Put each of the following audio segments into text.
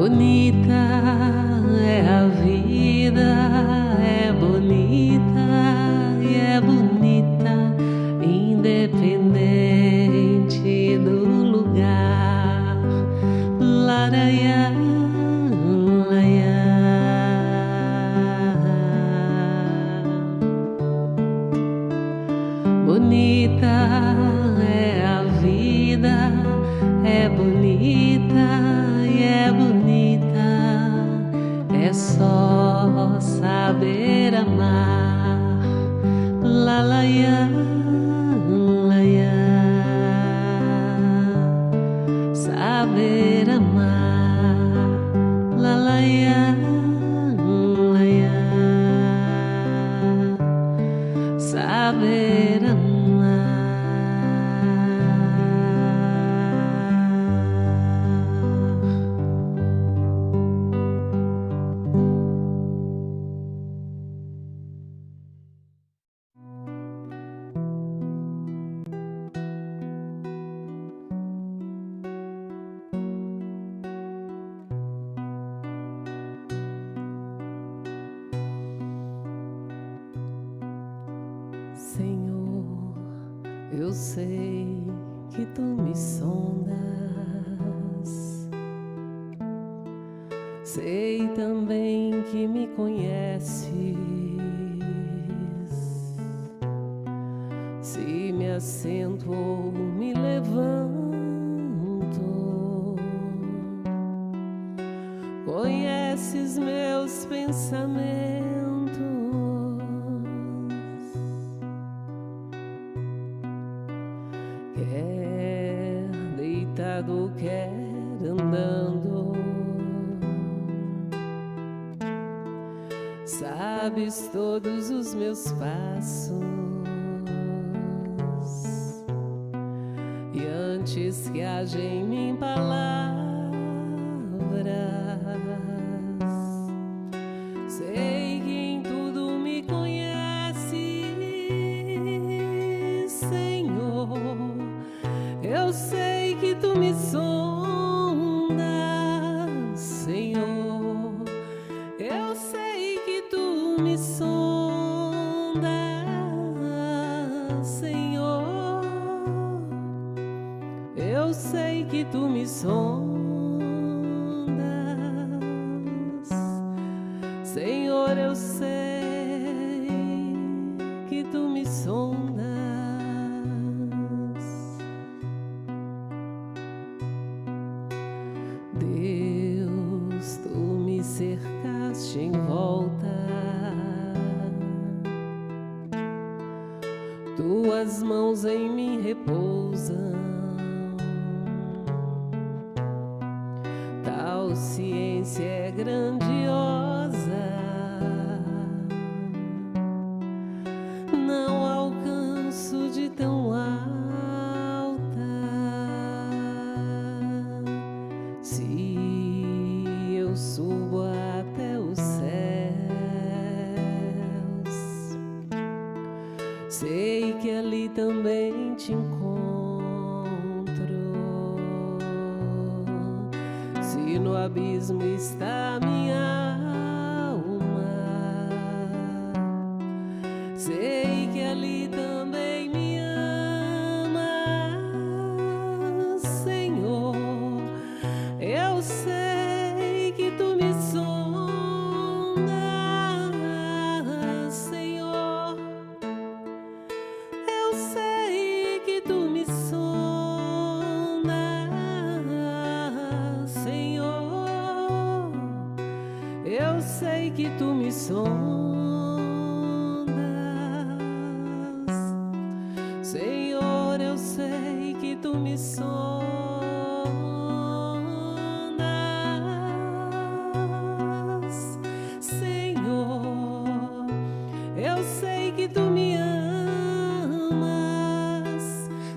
Bonita é a vida, é bonita e é bonita, independente do lugar. Laraiá, laiá. Bonita é a vida, é bonita e é bonita, é só saber amar. Lalaiá, laiá, saber amar. Lalaiá, laiá, saber amar. Senhor, eu sei que tu me sondas, sei também que me conheces. Se me assento ou me levanto, conheces meus pensamentos. Quer deitado, quer andando, sabes todos os meus passos. E antes que haja em mim palavras, sei que em tudo me conheces, Senhor. Eu sei que tu me sondas, Senhor. Eu sei que tu me sondas, Senhor. Eu sei que tu me sondas, Senhor. Eu sei que tu me sondas. Deus, tu me cercaste em volta, tuas mãos em mim repousam. Tal ciência é grandiosa, não alcanço de tão alta. Se eu subo até os céus, sei que ali também te encontro. Se no abismo está minha alma, sei que ali também me amas, Senhor. Eu sei que tu me sondas, Senhor. Eu sei que tu me sondas, Senhor. Eu sei que tu me sondas, Senhor. Eu sei que tu me sondas, Senhor. Eu sei que tu me amas,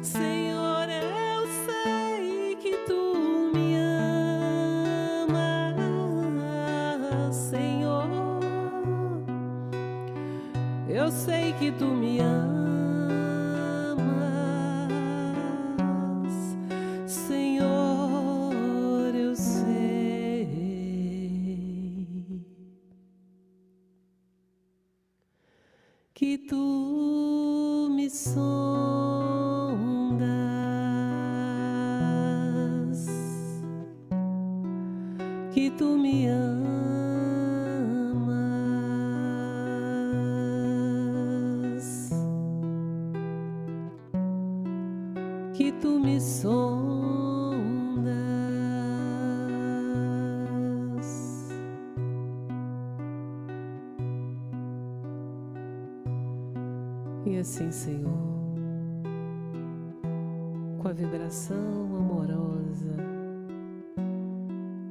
Senhor. Eu sei que tu me amas, Senhor. Eu sei que tu me amas, Senhor. Eu sei. que tu me sondas, que tu me amas, que tu me sondas. E assim, Senhor, com a vibração amorosa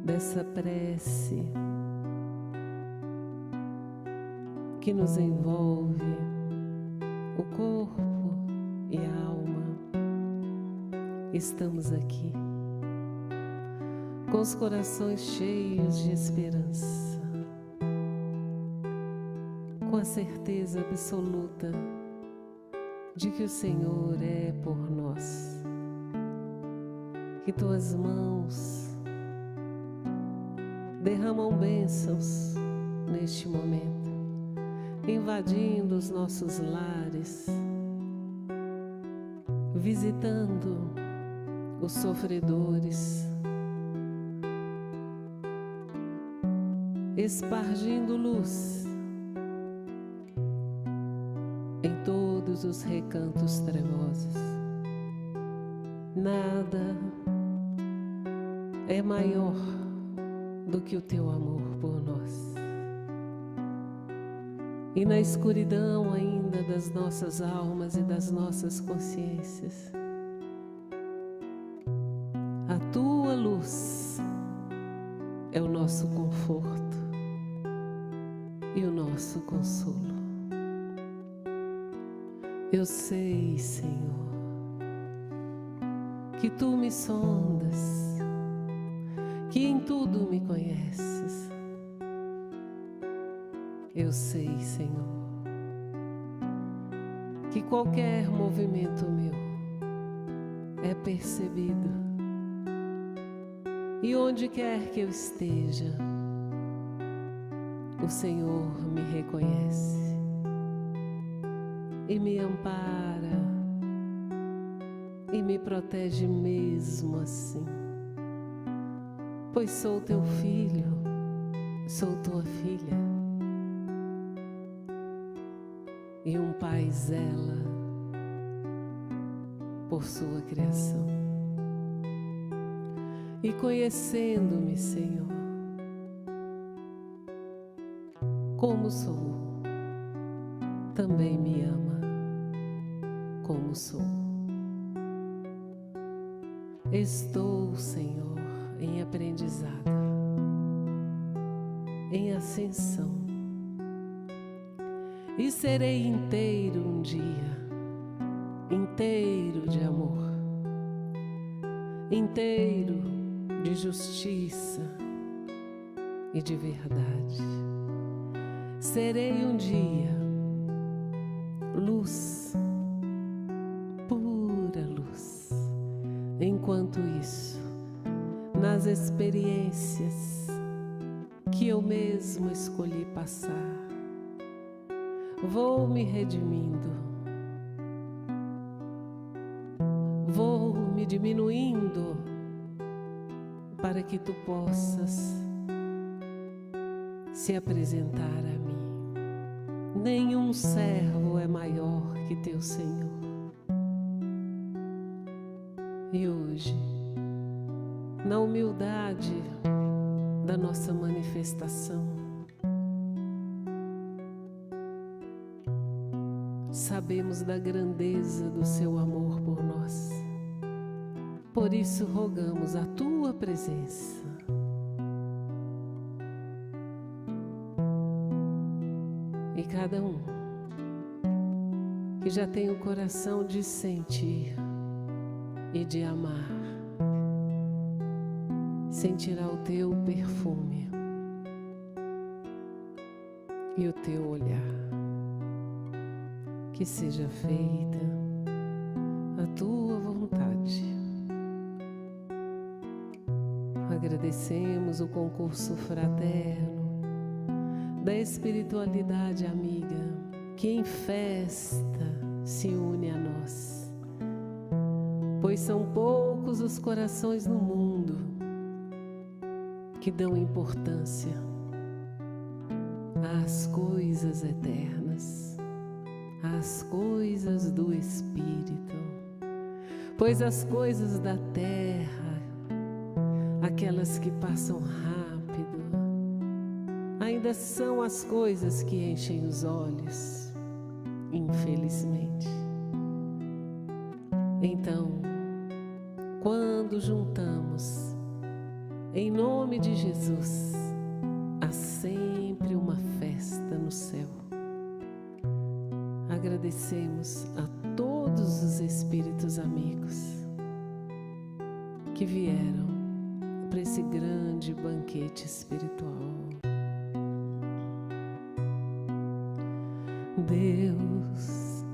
dessa prece que nos envolve, o corpo e a alma, estamos aqui com os corações cheios de esperança, com a certeza absoluta de que o Senhor é por nós, que tuas mãos derramam bênçãos neste momento, invadindo os nossos lares, visitando os sofredores, espargindo luz em todos os recantos trevosos. Nada é maior do que o teu amor por nós. E na escuridão ainda das nossas almas e das nossas consciências, a tua luz é o nosso conforto e o nosso consolo. Eu sei, Senhor, que tu me sondas, que em tudo me conheces. Eu sei, Senhor, que qualquer movimento meu é percebido, e onde quer que eu esteja, o Senhor me reconhece e me ampara e me protege mesmo assim, pois sou teu filho, sou tua filha, e um pai zela por sua criação. E conhecendo-me, Senhor, como sou, também me ama como sou. Estou, Senhor, em aprendizado, em ascensão, e serei inteiro um dia, inteiro de amor, inteiro de justiça e de verdade. Serei um dia luz, pura luz. Enquanto isso, nas experiências que eu mesmo escolhi passar, vou me redimindo, vou me diminuindo para que tu possas se apresentar a mim. Nenhum servo é maior que teu Senhor. E hoje, na humildade da nossa manifestação, sabemos da grandeza do seu amor por nós. Por isso rogamos a tua presença. E cada um que já tem o coração de sentir e de amar, sentirá o teu perfume e o teu olhar. Que seja feita a tua vontade. Agradecemos o concurso fraterno da espiritualidade amiga que em festa se une a nós, pois são poucos os corações no mundo que dão importância às coisas eternas, às coisas do Espírito, pois as coisas da terra, aquelas que passam rápido, ainda são as coisas que enchem os olhos, infelizmente. Então, quando juntamos em nome de Jesus, há sempre uma festa no céu. Agradecemos a todos os espíritos amigos que vieram para esse grande banquete espiritual. Deus,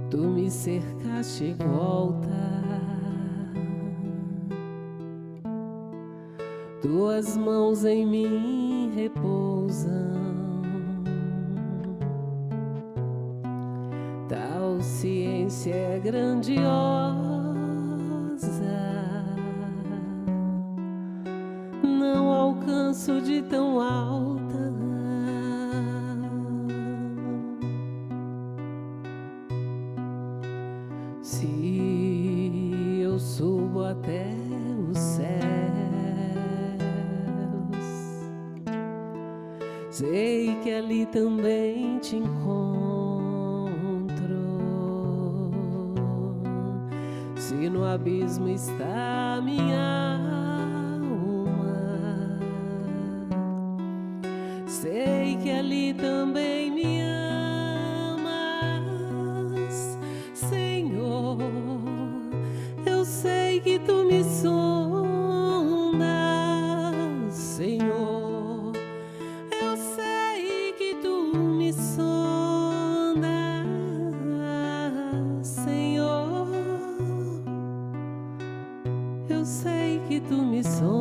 tu me cercaste em volta, tuas mãos em mim repousam, tal ciência é grandiosa, não alcanço de tão alta. Se eu subo até os céus, sei que ali também te encontro. Se no abismo está minha alma, sei que ali também me amas, Senhor. Eu sei que tu me sondas, Senhor. Eu sei que tu me sondas, Senhor. Eu sei que tu me sondas,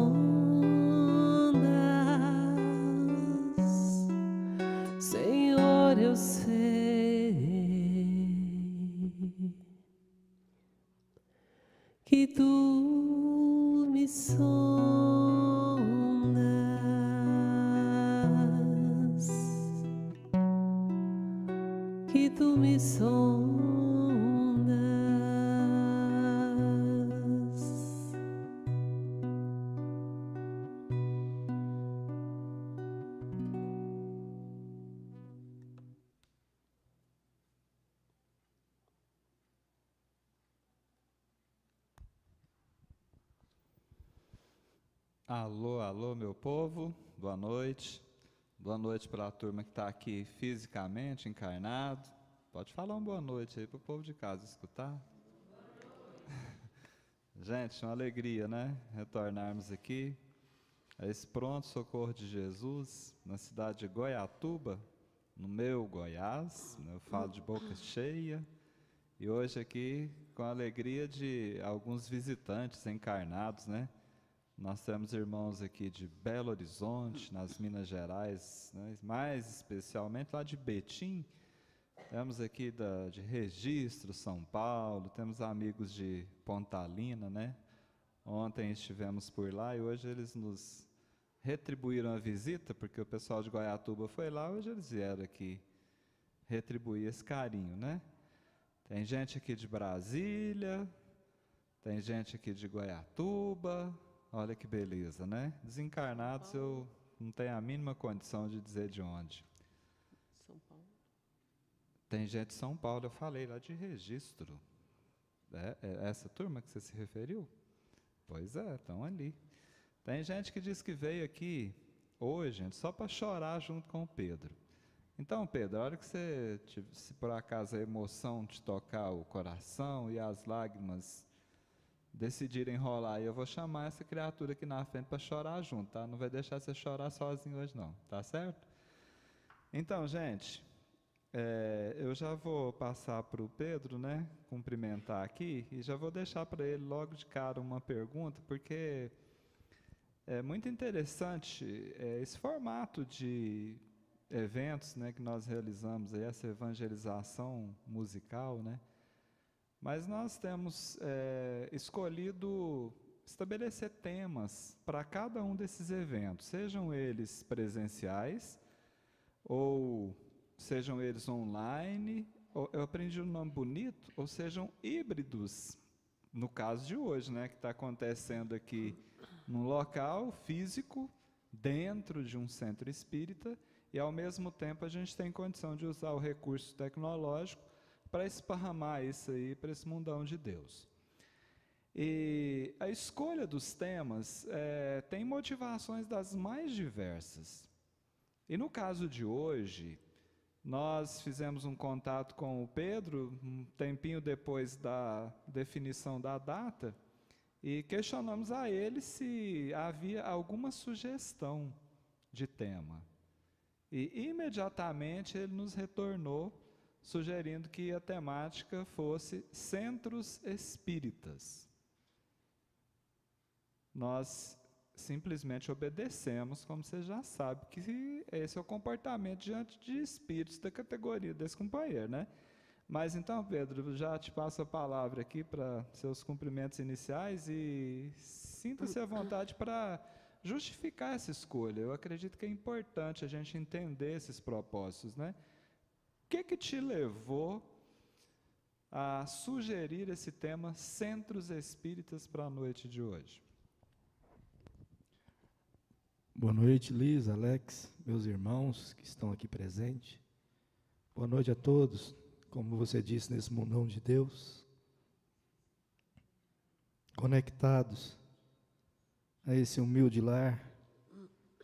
Senhor. Eu sei que tu me sondas, que tu me sondas. Alô, alô, meu povo, boa noite. Boa noite para a turma que está aqui fisicamente, encarnado. Pode falar uma boa noite aí para o povo de casa escutar. Gente, uma alegria, né? Retornarmos aqui a esse pronto socorro de Jesus, na cidade de Goiatuba, no meu Goiás, né? Eu falo de boca cheia. E hoje aqui com a alegria de alguns visitantes encarnados, né? Nós temos irmãos aqui de Belo Horizonte, nas Minas Gerais, né? Mais especialmente lá de Betim. Temos aqui de Registro, São Paulo, temos amigos de Pontalina, né? Ontem estivemos por lá e hoje eles nos retribuíram a visita, porque o pessoal de Goiatuba foi lá, hoje eles vieram aqui retribuir esse carinho, né? Tem gente aqui de Brasília, tem gente aqui de Goiatuba. Olha que beleza, né? Desencarnados eu não tenho a mínima condição de dizer de onde. São Paulo. Tem gente de São Paulo, eu falei lá de Registro. É essa turma que você se referiu? Pois é, estão ali. Tem gente que diz que veio aqui hoje, gente, só para chorar junto com o Pedro. Então, Pedro, a hora que você, se por acaso a emoção te tocar o coração e as lágrimas decidirem rolar, eu vou chamar essa criatura aqui na frente para chorar junto, tá? Não vai deixar você chorar sozinho hoje não, tá certo? Então, gente, eu já vou passar para o Pedro, né, cumprimentar aqui, e já vou deixar para ele logo de cara uma pergunta, porque é muito interessante esse formato de eventos, né, que nós realizamos, aí, essa evangelização musical, né? Mas nós temos escolhido estabelecer temas para cada um desses eventos, sejam eles presenciais ou sejam eles online, eu aprendi um nome bonito, ou sejam híbridos, no caso de hoje, né, que está acontecendo aqui num local físico, dentro de um centro espírita, e ao mesmo tempo a gente tem condição de usar o recurso tecnológico para esparramar isso aí para esse mundão de Deus. E a escolha dos temas tem motivações das mais diversas. E no caso de hoje, nós fizemos um contato com o Pedro, um tempinho depois da definição da data, e questionamos a ele se havia alguma sugestão de tema. E imediatamente ele nos retornou, sugerindo que a temática fosse centros espíritas. Nós simplesmente obedecemos, como você já sabe, que esse é o comportamento diante de espíritos da categoria desse companheiro, né? Mas então, Pedro, já te passo a palavra aqui para seus cumprimentos iniciais e sinta-se à vontade para justificar essa escolha. Eu acredito que é importante a gente entender esses propósitos, né? O que te levou a sugerir esse tema Centros Espíritas para a noite de hoje? Boa noite, Liz, Alex, meus irmãos que estão aqui presentes. Boa noite a todos, como você disse, nesse mundão de Deus, conectados a esse humilde lar,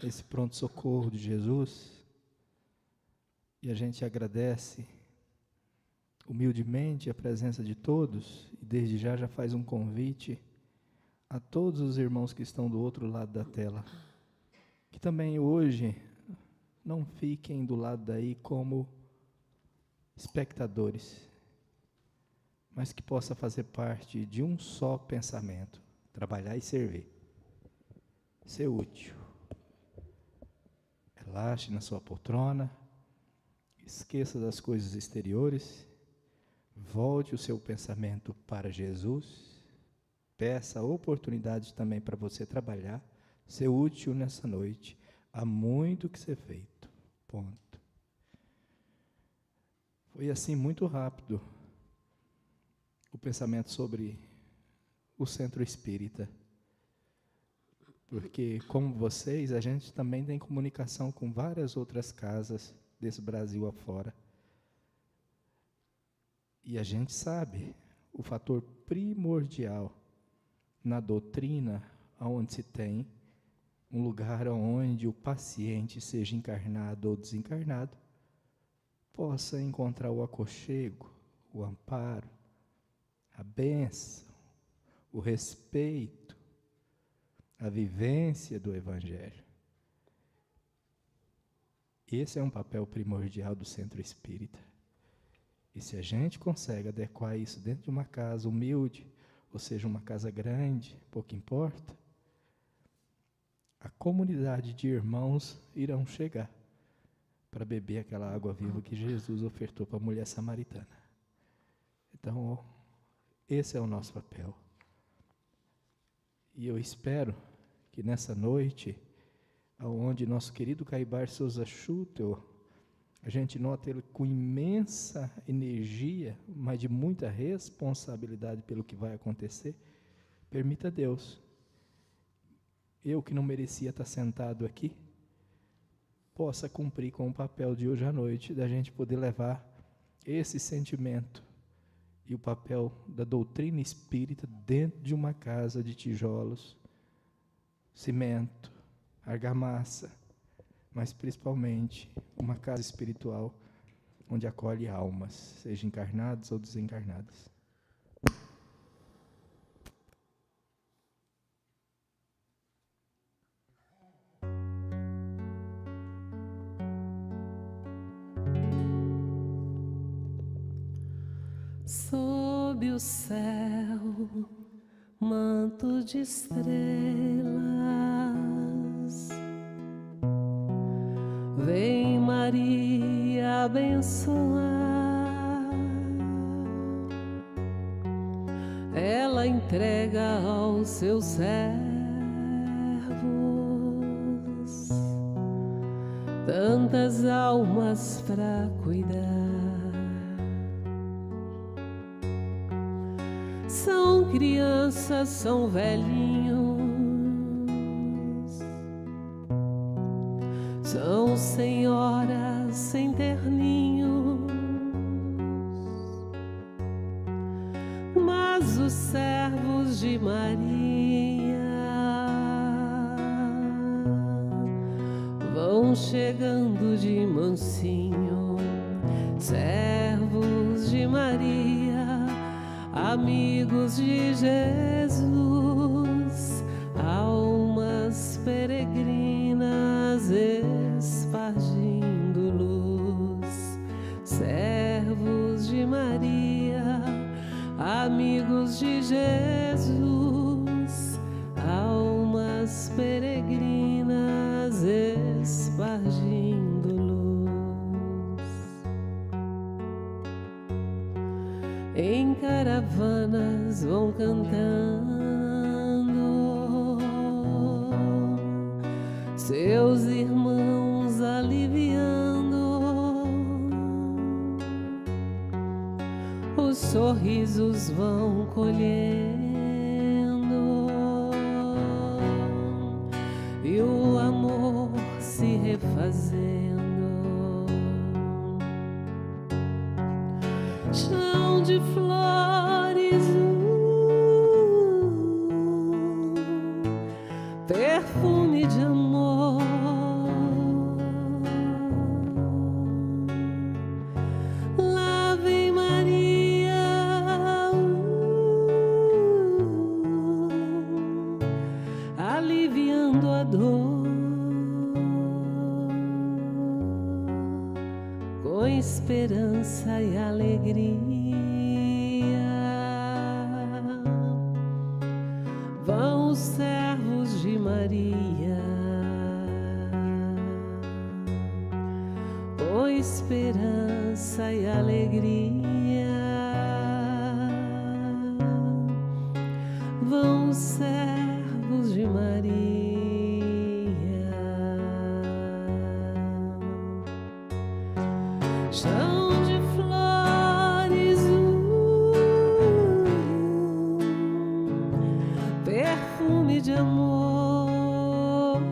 a esse pronto-socorro de Jesus. E a gente agradece humildemente a presença de todos e desde já faz um convite a todos os irmãos que estão do outro lado da tela, que também hoje não fiquem do lado daí como espectadores, mas que possa fazer parte de um só pensamento, trabalhar e servir, ser útil. Relaxe na sua poltrona, esqueça das coisas exteriores, volte o seu pensamento para Jesus, peça a oportunidade também para você trabalhar, ser útil nessa noite. Há muito que ser feito. Ponto. Foi assim muito rápido o pensamento sobre o centro espírita. Porque, como vocês, a gente também tem comunicação com várias outras casas desse Brasil afora. E a gente sabe o fator primordial na doutrina, onde se tem um lugar onde o paciente, seja encarnado ou desencarnado, possa encontrar o aconchego, o amparo, a bênção, o respeito, a vivência do Evangelho. Esse é um papel primordial do centro espírita. E se a gente consegue adequar isso dentro de uma casa humilde, ou seja, uma casa grande, pouco importa, a comunidade de irmãos irão chegar para beber aquela água viva que Jesus ofertou para a mulher samaritana. Então, esse é o nosso papel. E eu espero que nessa noite, onde nosso querido Caibar Souza Schutel, a gente nota ele com imensa energia, mas de muita responsabilidade pelo que vai acontecer, permita Deus, eu que não merecia estar sentado aqui, possa cumprir com o papel de hoje à noite, da gente poder levar esse sentimento e o papel da doutrina espírita dentro de uma casa de tijolos, cimento, argamassa, mas principalmente uma casa espiritual onde acolhe almas, sejam encarnadas ou desencarnadas. Sob o céu, manto de estrelas, vem Maria abençoar, ela entrega aos seus servos tantas almas pra cuidar. São crianças, são velhinhos, são senhoras sem terninhos, mas os servos de Maria vão chegando de mansinho. Servos de Maria, amigos de Jesus, almas peregrinas espargindo luz. Servos de Maria, amigos de Jesus, almas peregrinas espargindo luz. Em caravanas vão cantando, seus irmãos aliviando, os sorrisos vão colhendo e o amor se refazendo. Chão de flores, perfume de amor, lá vem Maria, aliviando a dor, com esperança e alegria. Vão os servos de Maria, com esperança e alegria. Vão os servos de Maria. Chão de flores, perfume de amor,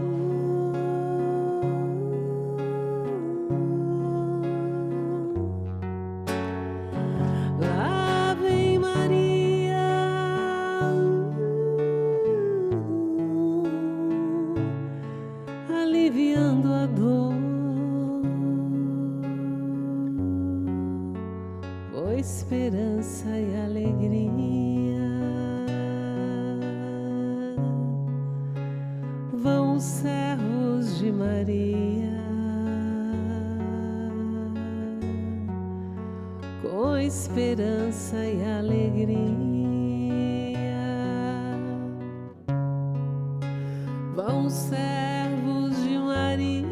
lá vem Maria, aliviando a dor, com esperança e alegria. Vão os servos de Maria, com esperança e alegria. Vão os servos de Maria.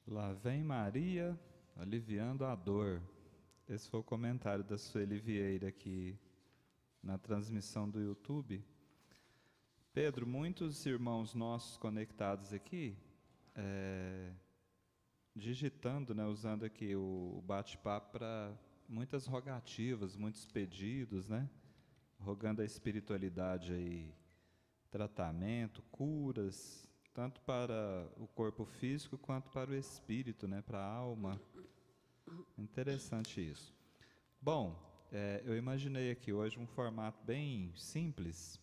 Lá vem Maria, aliviando a dor. Esse foi o comentário da Sueli Vieira aqui na transmissão do YouTube. Pedro, muitos irmãos nossos conectados aqui, digitando, né, usando aqui o bate-papo para muitas rogativas, muitos pedidos, né, rogando a espiritualidade aí, tratamento, curas, tanto para o corpo físico quanto para o espírito, né, para a alma. Interessante isso. Bom, eu imaginei aqui hoje um formato bem simples.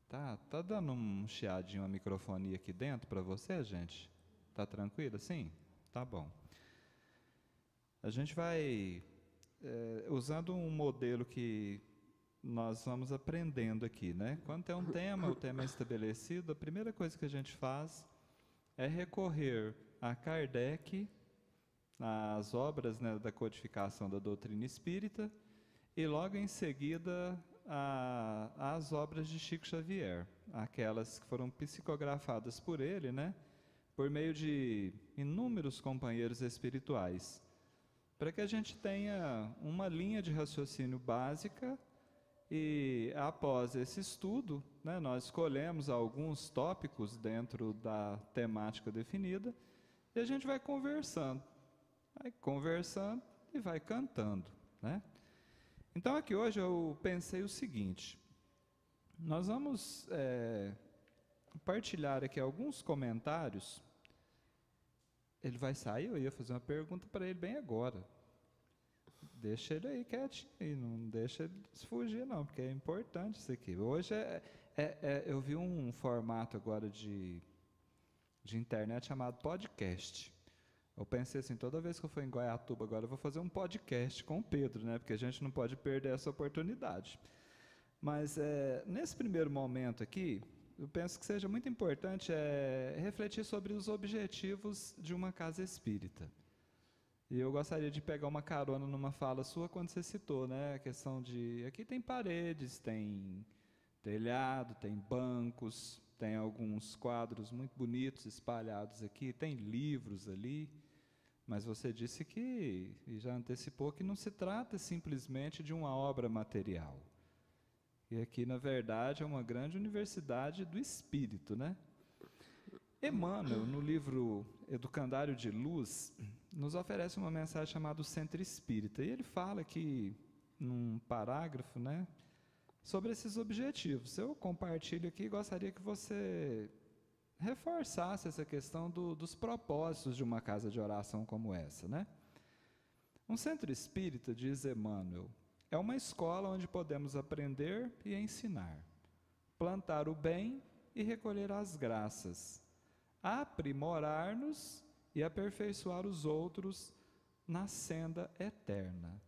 Tá dando um chiadinho a microfonia aqui dentro para você, gente? Tá tranquilo? Sim? Tá bom. A gente vai usando um modelo que nós vamos aprendendo aqui, né? Quando tem um tema, o tema é estabelecido, a primeira coisa que a gente faz é recorrer a Kardec, às obras, né, da codificação da doutrina espírita, e logo em seguida às obras de Chico Xavier, aquelas que foram psicografadas por ele, né, por meio de inúmeros companheiros espirituais, para que a gente tenha uma linha de raciocínio básica. E após esse estudo, né, nós escolhemos alguns tópicos dentro da temática definida e a gente vai conversando e vai cantando, né? Então aqui hoje eu pensei o seguinte: nós vamos partilhar aqui alguns comentários. Ele vai sair, eu ia fazer uma pergunta para ele bem agora. Deixa ele aí quietinho, aí, não deixa ele fugir não, porque é importante isso aqui. Hoje eu vi um formato agora de internet chamado podcast. Eu pensei assim, toda vez que eu for em Goiatuba agora eu vou fazer um podcast com o Pedro, né? Porque a gente não pode perder essa oportunidade. Mas nesse primeiro momento aqui, eu penso que seja muito importante refletir sobre os objetivos de uma casa espírita. E eu gostaria de pegar uma carona numa fala sua quando você citou, né, a questão de, aqui tem paredes, tem telhado, tem bancos, tem alguns quadros muito bonitos espalhados aqui, tem livros ali, mas você disse que, e já antecipou, que não se trata simplesmente de uma obra material. E aqui, na verdade, é uma grande universidade do espírito, né? Emmanuel, no livro Educandário de Luz, nos oferece uma mensagem chamada o Centro Espírita. E ele fala aqui, num parágrafo, né, sobre esses objetivos. Eu compartilho aqui e gostaria que você reforçasse essa questão dos propósitos de uma casa de oração como essa, né? Um centro espírita, diz Emmanuel, é uma escola onde podemos aprender e ensinar, plantar o bem e recolher as graças, aprimorar-nos e aperfeiçoar os outros na senda eterna.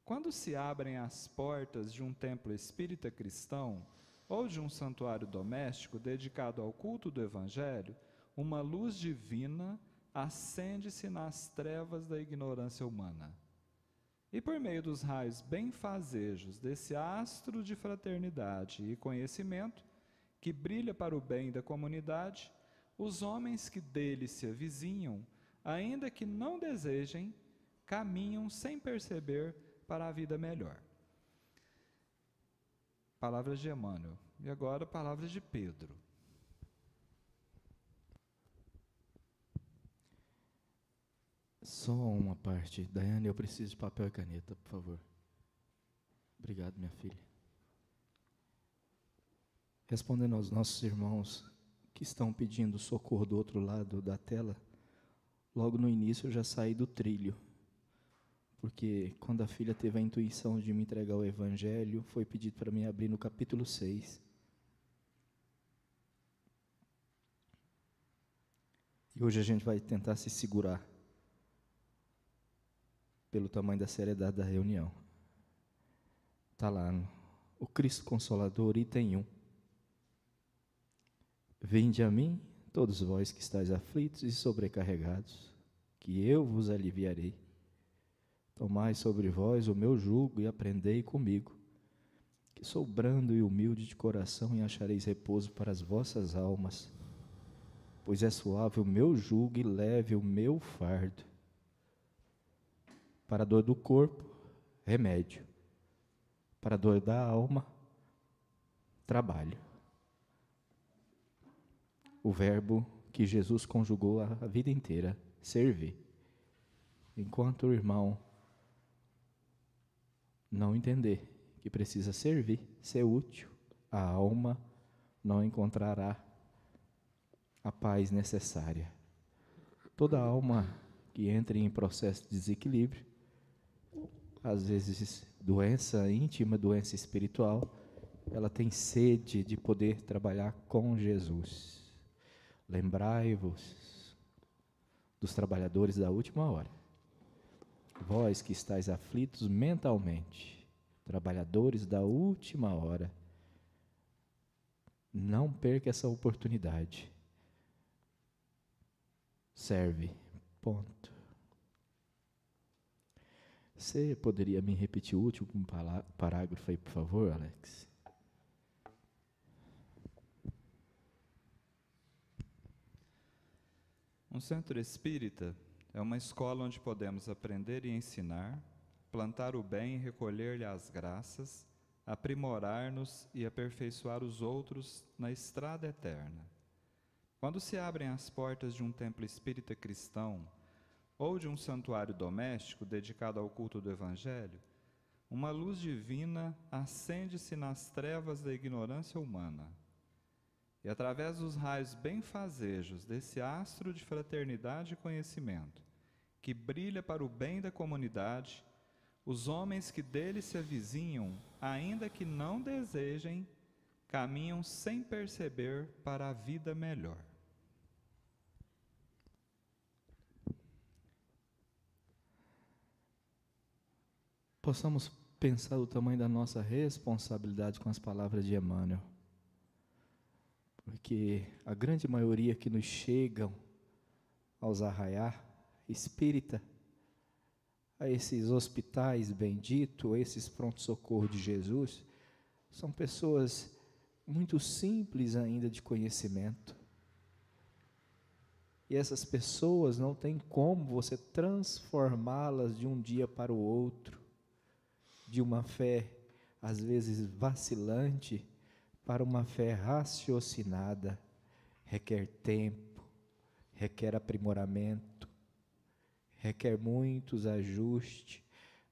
Quando se abrem as portas de um templo espírita cristão ou de um santuário doméstico dedicado ao culto do Evangelho, uma luz divina acende-se nas trevas da ignorância humana. E por meio dos raios benfazejos desse astro de fraternidade e conhecimento, que brilha para o bem da comunidade, os homens que dele se avizinham, ainda que não desejem, caminham sem perceber para a vida melhor. Palavras de Emmanuel. E agora, palavras de Pedro. Só uma parte. Daiane, eu preciso de papel e caneta, por favor. Obrigado, minha filha. Respondendo aos nossos irmãos que estão pedindo socorro do outro lado da tela, logo no início eu já saí do trilho, porque quando a filha teve a intuição de me entregar o Evangelho, foi pedido para mim abrir no capítulo 6. E hoje a gente vai tentar se segurar, pelo tamanho da seriedade da reunião. Está lá, o Cristo Consolador, item 1. Vinde a mim, todos vós que estáis aflitos e sobrecarregados, que eu vos aliviarei. Tomai sobre vós o meu jugo e aprendei comigo, que sou brando e humilde de coração, e achareis repouso para as vossas almas, pois é suave o meu jugo e leve o meu fardo. Para a dor do corpo, remédio. Para a dor da alma, trabalho. O verbo que Jesus conjugou a vida inteira, servir. Enquanto o irmão não entender que precisa servir, ser útil, a alma não encontrará a paz necessária. Toda alma que entre em processo de desequilíbrio, às vezes doença íntima, doença espiritual, ela tem sede de poder trabalhar com Jesus. Lembrai-vos dos trabalhadores da última hora. Vós que estáis aflitos mentalmente, trabalhadores da última hora. Não perca essa oportunidade. Serve. Ponto. Você poderia me repetir o último parágrafo aí, por favor, Alex? Um centro espírita é uma escola onde podemos aprender e ensinar, plantar o bem e recolher-lhe as graças, aprimorar-nos e aperfeiçoar os outros na estrada eterna. Quando se abrem as portas de um templo espírita cristão ou de um santuário doméstico dedicado ao culto do Evangelho, uma luz divina acende-se nas trevas da ignorância humana. E através dos raios benfazejos desse astro de fraternidade e conhecimento, que brilha para o bem da comunidade, os homens que dele se avizinham, ainda que não desejem, caminham sem perceber para a vida melhor. Possamos pensar o tamanho da nossa responsabilidade com as palavras de Emmanuel. Porque a grande maioria que nos chegam aos arraiar espírita, a esses hospitais benditos, a esses pronto-socorro de Jesus, são pessoas muito simples ainda de conhecimento. E essas pessoas não tem como você transformá-las de um dia para o outro, de uma fé, às vezes vacilante, para uma fé raciocinada. Requer tempo, requer aprimoramento, requer muitos ajustes,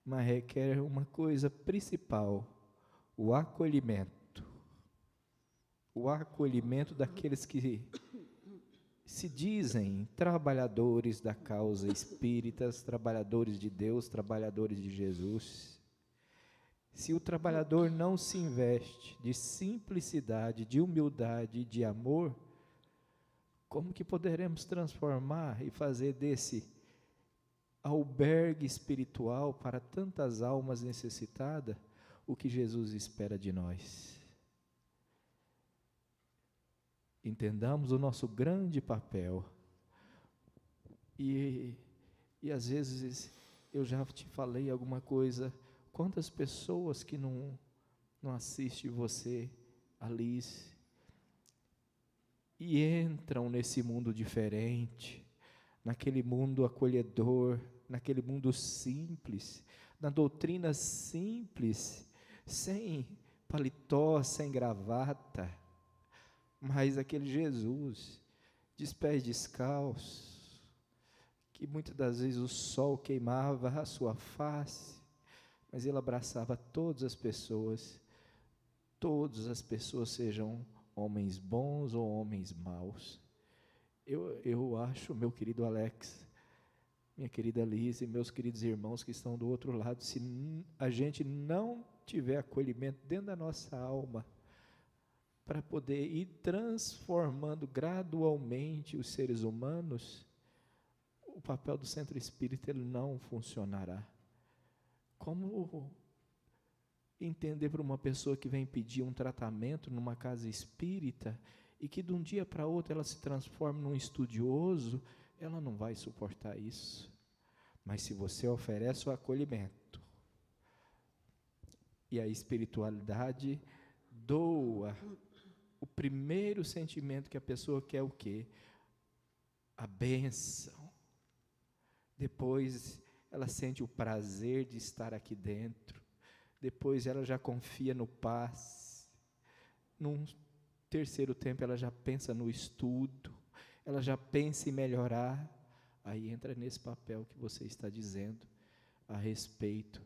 mas requer uma coisa principal: o acolhimento. O acolhimento daqueles que se dizem trabalhadores da causa espírita, trabalhadores de Deus, trabalhadores de Jesus. Se o trabalhador não se investe de simplicidade, de humildade, de amor, como que poderemos transformar e fazer desse albergue espiritual para tantas almas necessitadas o que Jesus espera de nós? Entendamos o nosso grande papel. E às vezes eu já te falei alguma coisa. Quantas pessoas que não assistem você, Alice, e entram nesse mundo diferente, naquele mundo acolhedor, naquele mundo simples, na doutrina simples, sem paletó, sem gravata, mas aquele Jesus, de pés descalços, que muitas das vezes o sol queimava a sua face, mas ele abraçava todas as pessoas, sejam homens bons ou homens maus. Eu acho, meu querido Alex, minha querida Liz e meus queridos irmãos que estão do outro lado, se a gente não tiver acolhimento dentro da nossa alma, para poder ir transformando gradualmente os seres humanos, o papel do centro espírita ele não funcionará. Como entender para uma pessoa que vem pedir um tratamento numa casa espírita e que de um dia para outro ela se transforma num estudioso? Ela não vai suportar isso. Mas se você oferece o acolhimento e a espiritualidade doa, o primeiro sentimento que a pessoa quer é o quê? A bênção. Depois ela sente o prazer de estar aqui dentro. Depois ela já confia no passe. Num terceiro tempo ela já pensa no estudo. Ela já pensa em melhorar. Aí entra nesse papel que você está dizendo a respeito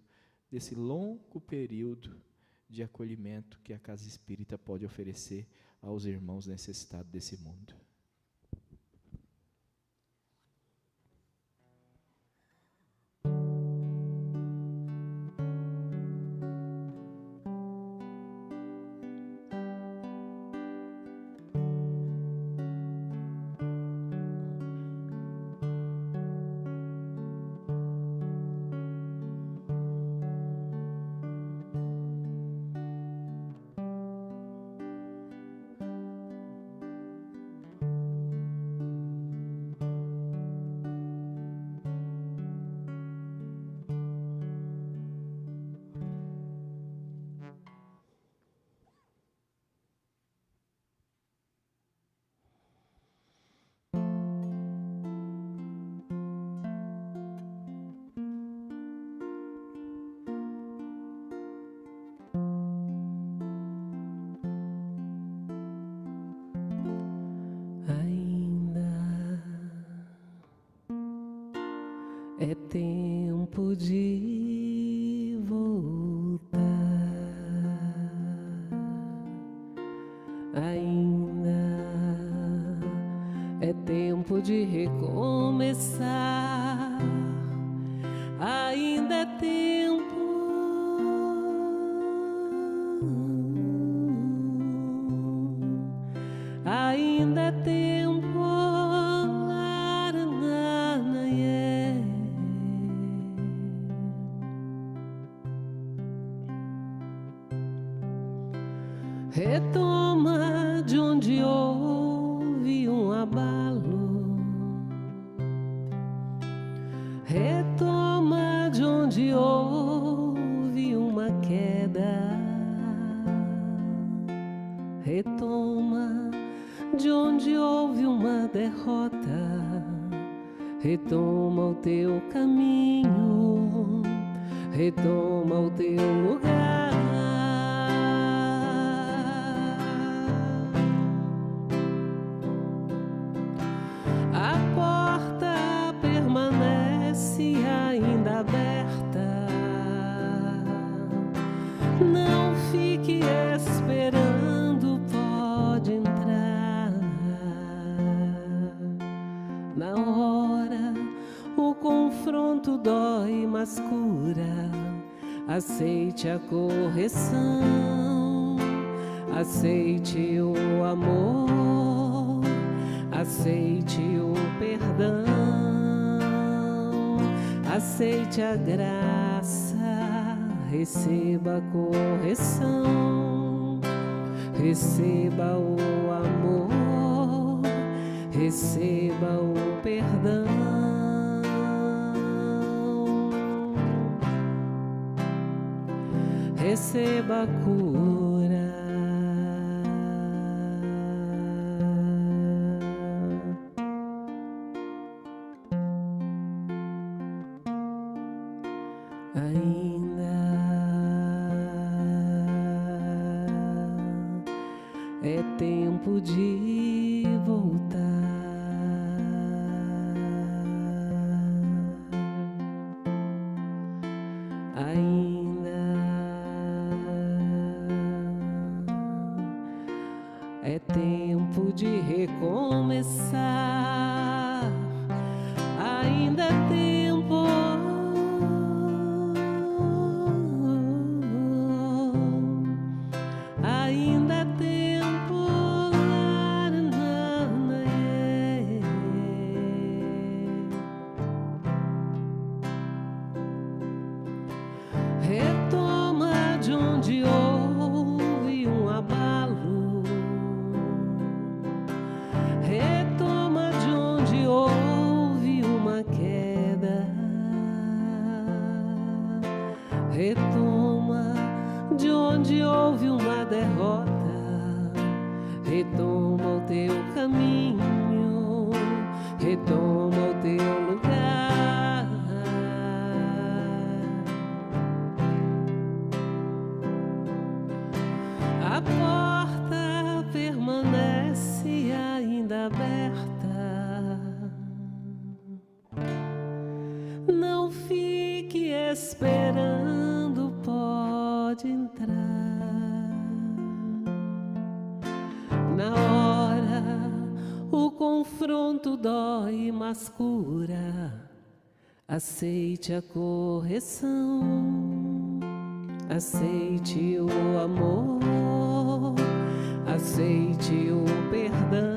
desse longo período de acolhimento que a Casa Espírita pode oferecer aos irmãos necessitados desse mundo. tempo de recomeçar, ainda é tempo. Ainda é tempo. Laranana, yeah. Retoma de onde houve um abalo. Retoma de onde houve uma queda. Retoma de onde houve uma derrota. Retoma o teu caminho. Retoma o teu lugar. A porta permanece ainda aberta. Não fique esperando, pode entrar. Na hora o confronto dói, mas cura. Aceite a correção, aceite o amor, aceite o perdão, aceite a graça, receba a correção, receba o amor, receba o perdão. Receba a cura. Ainda é tempo de voltar. Ainda é tempo de recomeçar. Ainda é tempo. Ainda é tempo. Laranana, yeah. Retoma de onde houve um abalo. Retoma de onde houve uma queda. Retoma de onde houve uma derrota. Retoma o teu caminho. Retoma o teu lugar. A porta permanece ainda aberta. Não fique esperando, pode entrar. Na hora o confronto dói, mas cura. Aceite a correção, aceite o amor, aceite o perdão,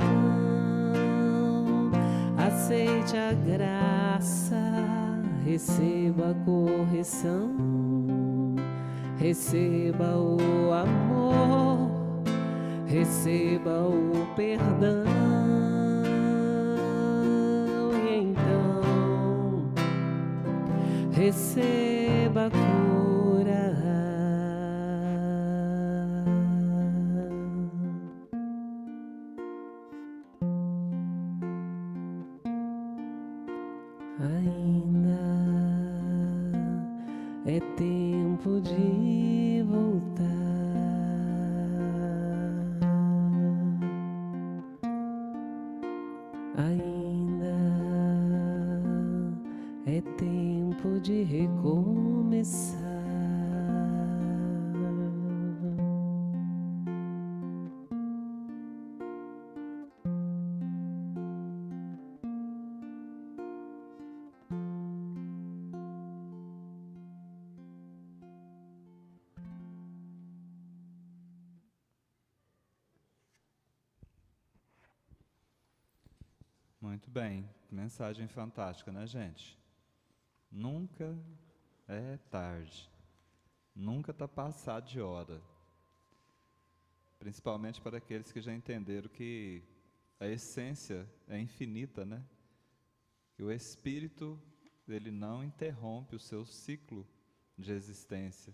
aceite a graça, receba a correção, receba o amor, receba o perdão. E então receba a cura. Ainda é tempo de voltar. Ainda é tempo de recomeçar. Muito bem, mensagem fantástica, né, gente? Nunca é tarde, nunca está passado de hora, principalmente para aqueles que já entenderam que a essência é infinita, né? Que o Espírito, ele não interrompe o seu ciclo de existência.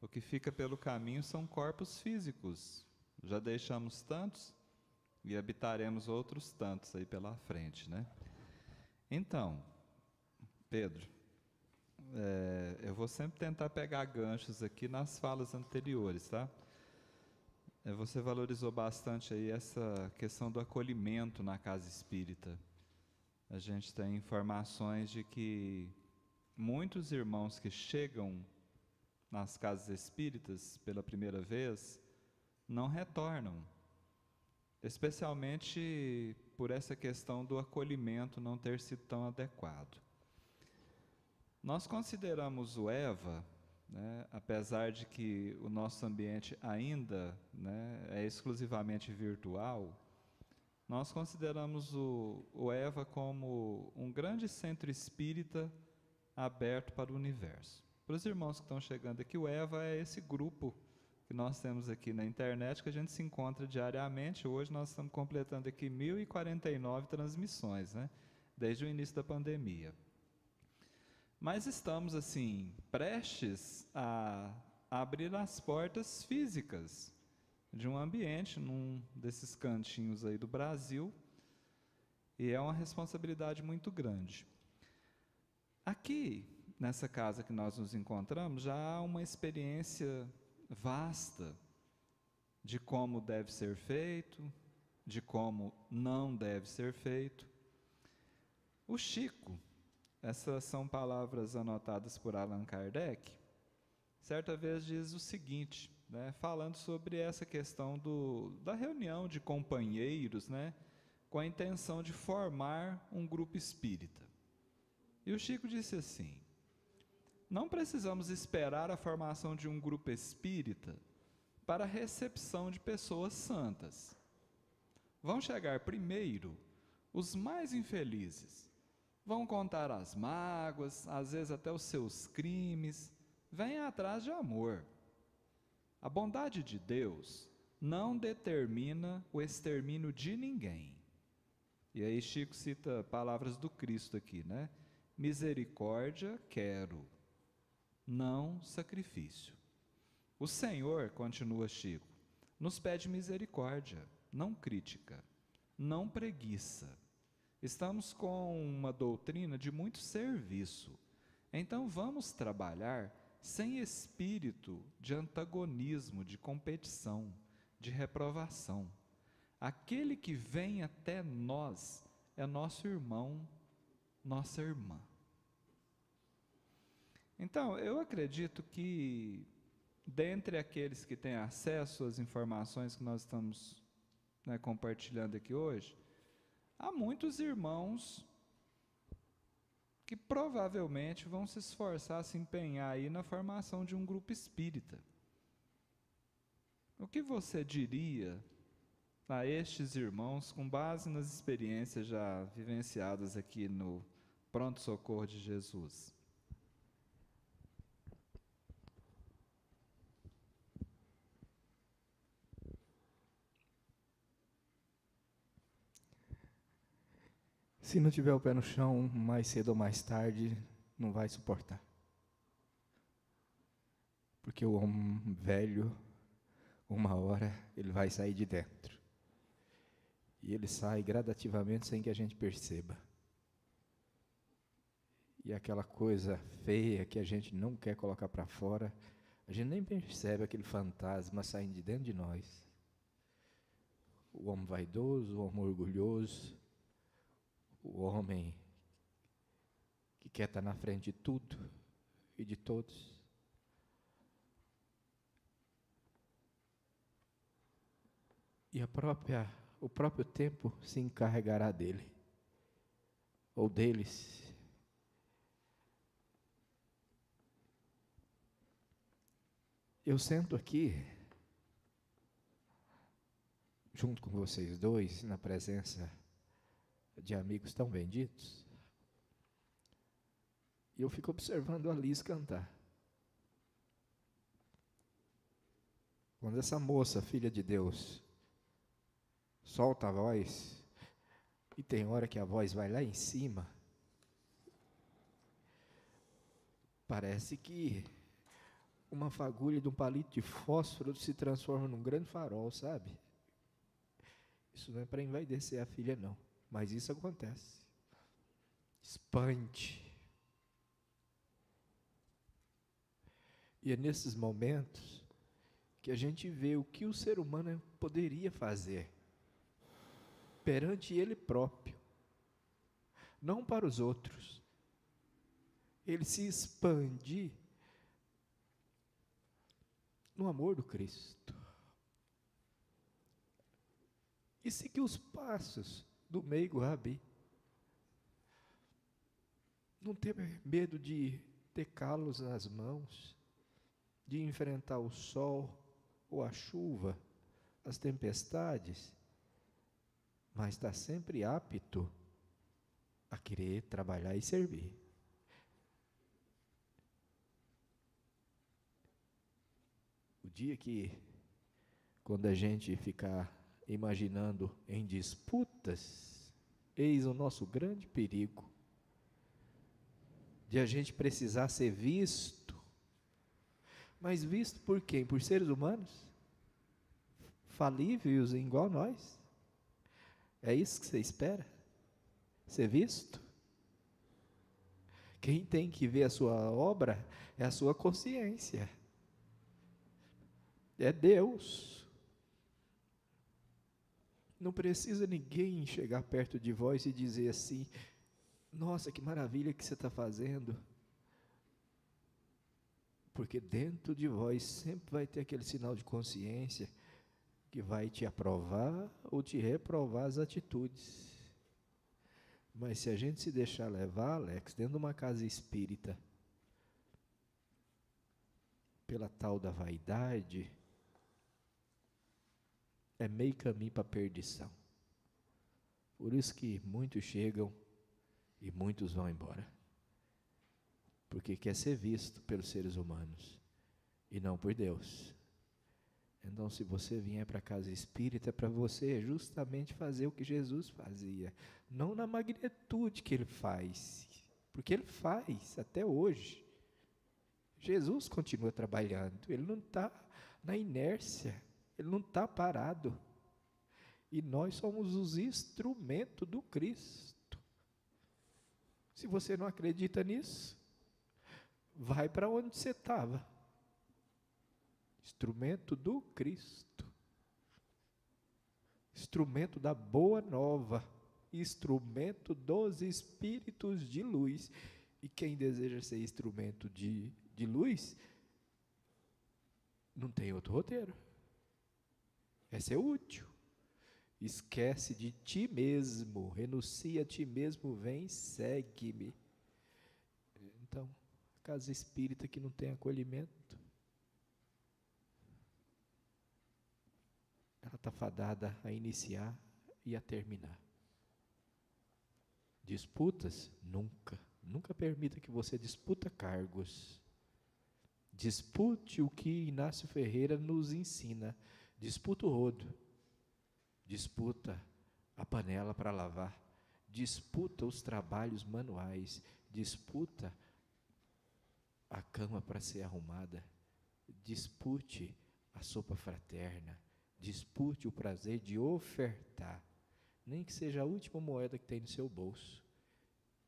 O que fica pelo caminho são corpos físicos. Já deixamos tantos e habitaremos outros tantos aí pela frente, né? Então, Pedro, eu vou sempre tentar pegar ganchos aqui nas falas anteriores, tá? Você valorizou bastante aí essa questão do acolhimento na casa espírita. A gente tem informações de que muitos irmãos que chegam nas casas espíritas pela primeira vez não retornam, especialmente por essa questão do acolhimento não ter sido tão adequado. Nós consideramos o EVA, né, apesar de que o nosso ambiente ainda, né, é exclusivamente virtual, nós consideramos o EVA como um grande centro espírita aberto para o universo. Para os irmãos que estão chegando aqui, o EVA é esse grupo que nós temos aqui na internet, que a gente se encontra diariamente. Hoje nós estamos completando aqui 1.049 transmissões, né, desde o início da pandemia. Mas estamos, assim, prestes a abrir as portas físicas de um ambiente, num desses cantinhos aí do Brasil, e é uma responsabilidade muito grande. Aqui, nessa casa que nós nos encontramos, já há uma experiência vasta de como deve ser feito, de como não deve ser feito. O Chico, essas são palavras anotadas por Allan Kardec, certa vez diz o seguinte, né, falando sobre essa questão da reunião de companheiros, né, com a intenção de formar um grupo espírita. E o Chico disse assim: não precisamos esperar a formação de um grupo espírita para a recepção de pessoas santas. Vão chegar primeiro os mais infelizes, vão contar as mágoas, às vezes até os seus crimes, vêm atrás de amor. A bondade de Deus não determina o extermínio de ninguém. E aí Chico cita palavras do Cristo aqui, né? Misericórdia quero, não sacrifício. O Senhor, continua Chico, nos pede misericórdia, não crítica, não preguiça. Estamos com uma doutrina de muito serviço, então vamos trabalhar sem espírito de antagonismo, de competição, de reprovação. Aquele que vem até nós é nosso irmão, nossa irmã. Então, eu acredito que, dentre aqueles que têm acesso às informações que nós estamos, né, compartilhando aqui hoje, há muitos irmãos que provavelmente vão se esforçar, se empenhar aí na formação de um grupo espírita. O que você diria a estes irmãos, com base nas experiências já vivenciadas aqui no Pronto Socorro de Jesus? Se não tiver o pé no chão, mais cedo ou mais tarde, não vai suportar. Porque o homem velho, uma hora, ele vai sair de dentro. E ele sai gradativamente sem que a gente perceba. E aquela coisa feia que a gente não quer colocar para fora, a gente nem percebe aquele fantasma saindo de dentro de nós. O homem vaidoso, o homem orgulhoso, o homem que quer estar na frente de tudo e de todos. E o próprio tempo se encarregará dele, ou deles. Eu sento aqui, junto com vocês dois, na presença de amigos tão benditos. E eu fico observando a Liz cantar. Quando essa moça, filha de Deus, solta a voz, e tem hora que a voz vai lá em cima, parece que uma fagulha de um palito de fósforo se transforma num grande farol, sabe? Isso não é para envaidecer a filha, não. Mas isso acontece. Expande. E é nesses momentos que a gente vê o que o ser humano poderia fazer perante ele próprio, não para os outros. Ele se expandir no amor do Cristo. E seguir os passos do meigo Rabi. Não ter medo de ter calos nas mãos, de enfrentar o sol ou a chuva, as tempestades, mas está sempre apto a querer trabalhar e servir. O dia que, quando a gente ficar imaginando em disputas, eis o nosso grande perigo, de a gente precisar ser visto, mas visto por quem? Por seres humanos? Falíveis igual nós? É isso que você espera? Ser visto? Quem tem que ver a sua obra é a sua consciência. É Deus. Não precisa ninguém chegar perto de vós e dizer assim: nossa, que maravilha que você está fazendo. Porque dentro de vós sempre vai ter aquele sinal de consciência que vai te aprovar ou te reprovar as atitudes. Mas se a gente se deixar levar, Alex, dentro de uma casa espírita, pela tal da vaidade, é meio caminho para a perdição. Por isso que muitos chegam e muitos vão embora. Porque quer ser visto pelos seres humanos e não por Deus. Então, se você vier para a casa espírita, é para você justamente fazer o que Jesus fazia, não na magnitude que ele faz, porque ele faz até hoje. Jesus continua trabalhando, ele não está na inércia, ele não está parado. E nós somos os instrumentos do Cristo. Se você não acredita nisso, vai para onde você estava. Instrumento do Cristo. Instrumento da boa nova. Instrumento dos espíritos de luz. E quem deseja ser instrumento de luz, não tem outro roteiro. É ser útil. Esquece de ti mesmo. Renuncia a ti mesmo. Vem, segue-me. Então, casa espírita que não tem acolhimento, ela está fadada a iniciar e a terminar. Disputas? Nunca. Nunca permita que você disputa cargos. Dispute o que Inácio Ferreira nos ensina. Disputa o rodo. Disputa a panela para lavar. Disputa os trabalhos manuais. Disputa a cama para ser arrumada. Dispute a sopa fraterna. Dispute o prazer de ofertar, nem que seja a última moeda que tem no seu bolso.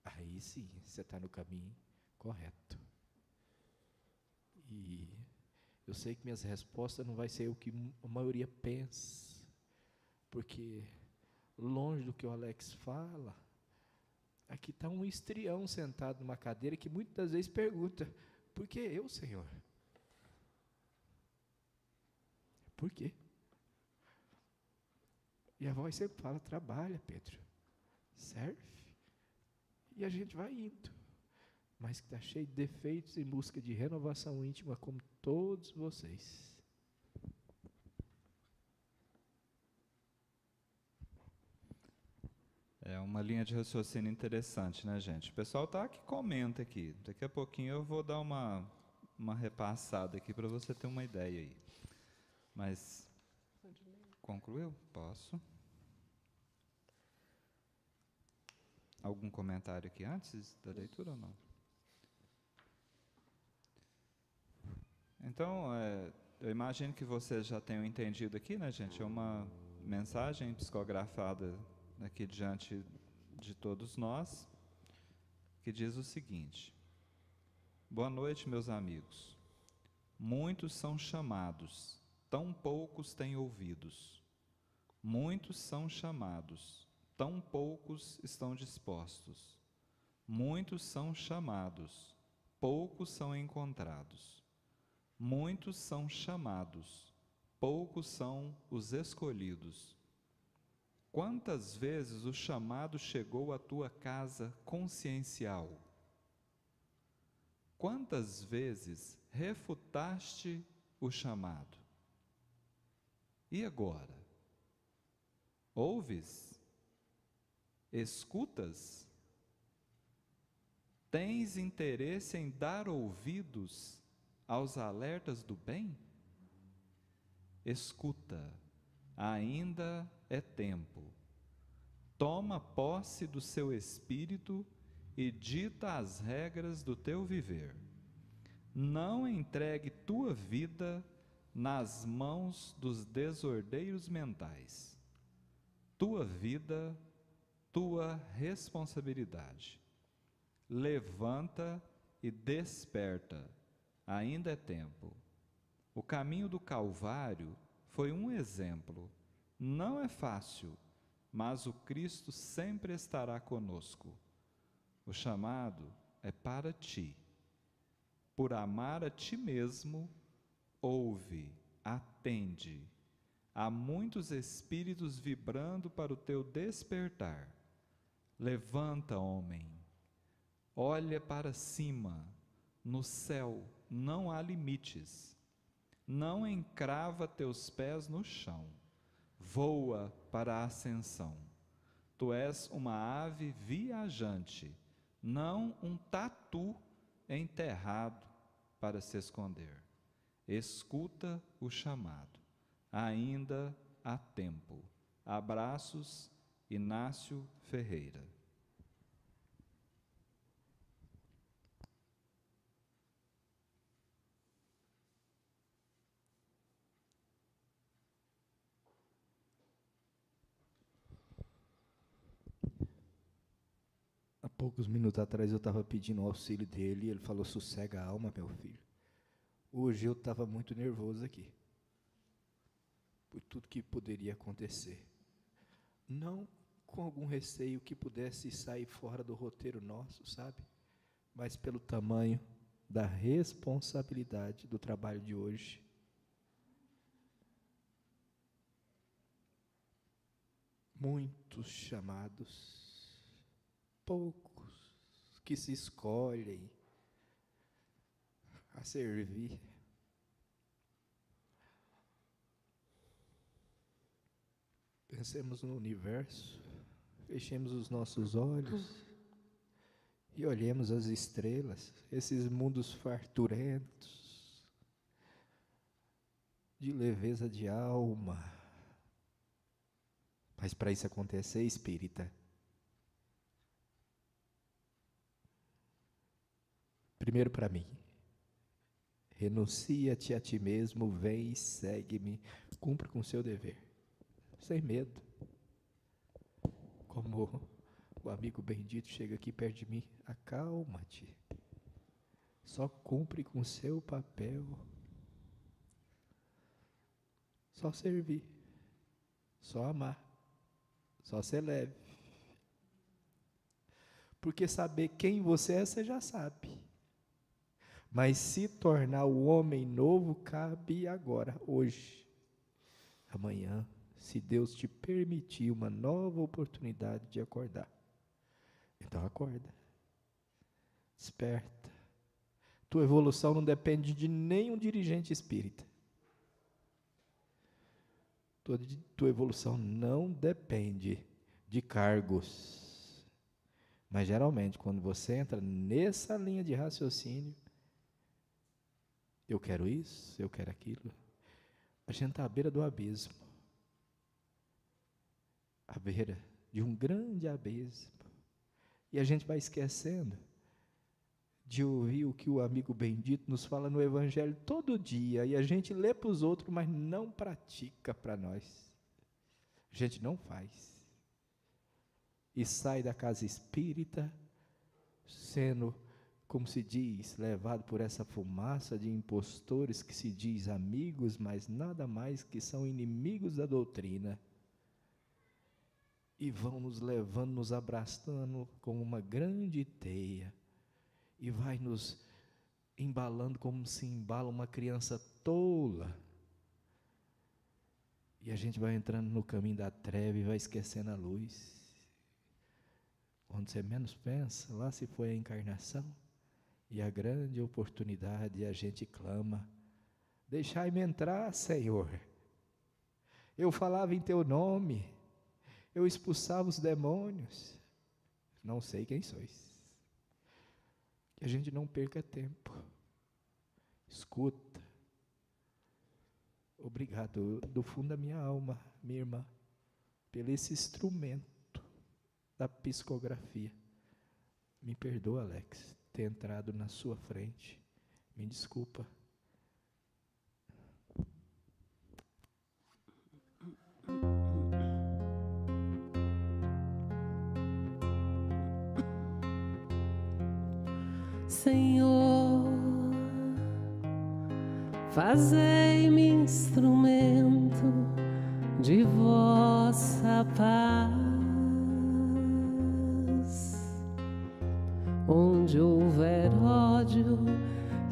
Aí sim, você está no caminho correto. E eu sei que minhas respostas não vai ser o que a maioria pensa, porque longe do que o Alex fala, aqui está um histrião sentado numa cadeira que muitas vezes pergunta: por que eu, Senhor? Por quê? E a voz sempre fala: trabalha, Pedro, serve. E a gente vai indo, mas que está cheio de defeitos em busca de renovação íntima, como todos vocês. É uma linha de raciocínio interessante, né, gente? O pessoal tá que comenta aqui. Daqui a pouquinho eu vou dar uma repassada aqui para você ter uma ideia aí. Mas, concluiu? Posso? Algum comentário aqui antes da leitura ou não? Então, eu imagino que vocês já tenham entendido aqui, né, gente? É uma mensagem psicografada aqui diante de todos nós, que diz o seguinte: boa noite, meus amigos. Muitos são chamados, tão poucos têm ouvidos. Muitos são chamados, tão poucos estão dispostos. Muitos são chamados, poucos são encontrados. Muitos são chamados, poucos são os escolhidos. Quantas vezes o chamado chegou à tua casa consciencial? Quantas vezes refutaste o chamado? E agora? Ouves? Escutas? Tens interesse em dar ouvidos aos alertas do bem? Escuta, ainda é tempo. Toma posse do seu espírito e dita as regras do teu viver. Não entregue tua vida nas mãos dos desordeiros mentais. Tua vida, tua responsabilidade. Levanta e desperta. Ainda é tempo. O caminho do Calvário foi um exemplo. Não é fácil, mas o Cristo sempre estará conosco. O chamado é para ti. Por amar a ti mesmo, ouve, atende. Há muitos espíritos vibrando para o teu despertar. Levanta, homem. Olha para cima. No céu não há limites. Não encrava teus pés no chão. Voa para a ascensão. Tu és uma ave viajante, não um tatu enterrado para se esconder. Escuta o chamado. Ainda há tempo. Abraços, Inácio Ferreira. Há poucos minutos atrás eu estava pedindo o auxílio dele e ele falou: sossega a alma, meu filho. Hoje eu estava muito nervoso aqui, por tudo que poderia acontecer. Não com algum receio que pudesse sair fora do roteiro nosso, sabe? Mas pelo tamanho da responsabilidade do trabalho de hoje. Muitos chamados, poucos que se escolhem a servir. Pensemos no universo, fechemos os nossos olhos e olhemos as estrelas, esses mundos farturentos de leveza de alma. Mas para isso acontecer, espírita, primeiro para mim, renuncia-te a ti mesmo, vem e segue-me, cumpra com o seu dever, sem medo. Como o amigo bendito chega aqui perto de mim, acalma-te, só cumpre com o seu papel, só servir, só amar, só ser leve. Porque saber quem você é, você já sabe. Mas se tornar o homem novo, cabe agora, hoje. Amanhã, se Deus te permitir uma nova oportunidade de acordar. Então acorda. Desperta. Tua evolução não depende de nenhum dirigente espírita. Tua evolução não depende de cargos. Mas geralmente, quando você entra nessa linha de raciocínio, eu quero isso, eu quero aquilo, a gente está à beira do abismo. À beira de um grande abismo. E a gente vai esquecendo de ouvir o que o amigo bendito nos fala no Evangelho todo dia. E a gente lê para os outros, mas não pratica para nós. A gente não faz. E sai da casa espírita sendo, como se diz, levado por essa fumaça de impostores que se diz amigos, mas nada mais que são inimigos da doutrina. E vão nos levando, nos abraçando como uma grande teia. E vai nos embalando como se embala uma criança tola. E a gente vai entrando no caminho da treva e vai esquecendo a luz. Onde você menos pensa, lá se foi a encarnação. E a grande oportunidade, a gente clama: deixai-me entrar, Senhor. Eu falava em teu nome, eu expulsava os demônios. Não sei quem sois. Que a gente não perca tempo. Escuta. Obrigado do fundo da minha alma, minha irmã, pelo esse instrumento da psicografia. Me perdoa, Alex, ter entrado na sua frente. Me desculpa. Senhor, fazei-me instrumento de vossa paz. Onde houver ódio,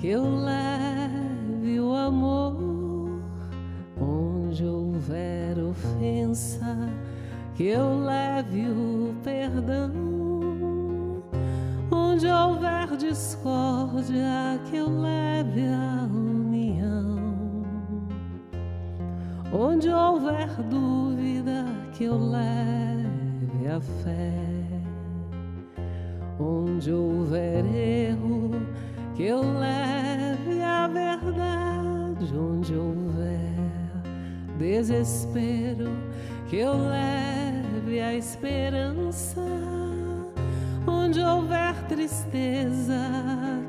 que eu leve o amor. Onde houver ofensa, que eu leve o perdão. Onde houver discórdia, que eu leve a união. Onde houver dúvida, que eu leve a fé. Onde houver erro, que eu leve a verdade. Onde houver desespero, que eu leve a esperança. Onde houver tristeza,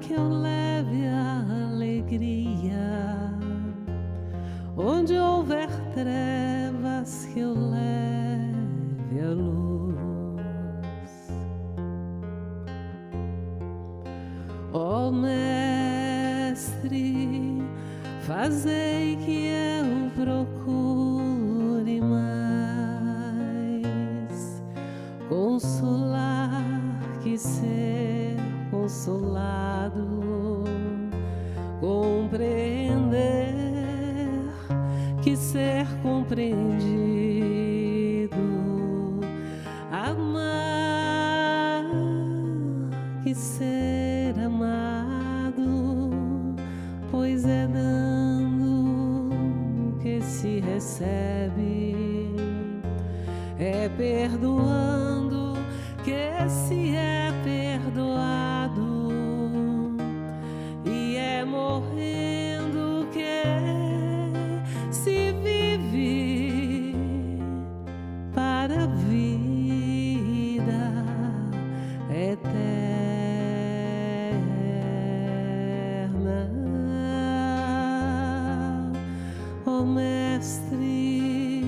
que eu leve a alegria. Onde houver trevas, que eu leve a luz. Ó Mestre, fazei que eu procure mais consolar que ser consolado, compreender que ser compreendido, amar que ser amado, pois é dando que se recebe, é perdoando que se é perdoado, e é morrendo que se vive para a vida eterna. Ó Mestre,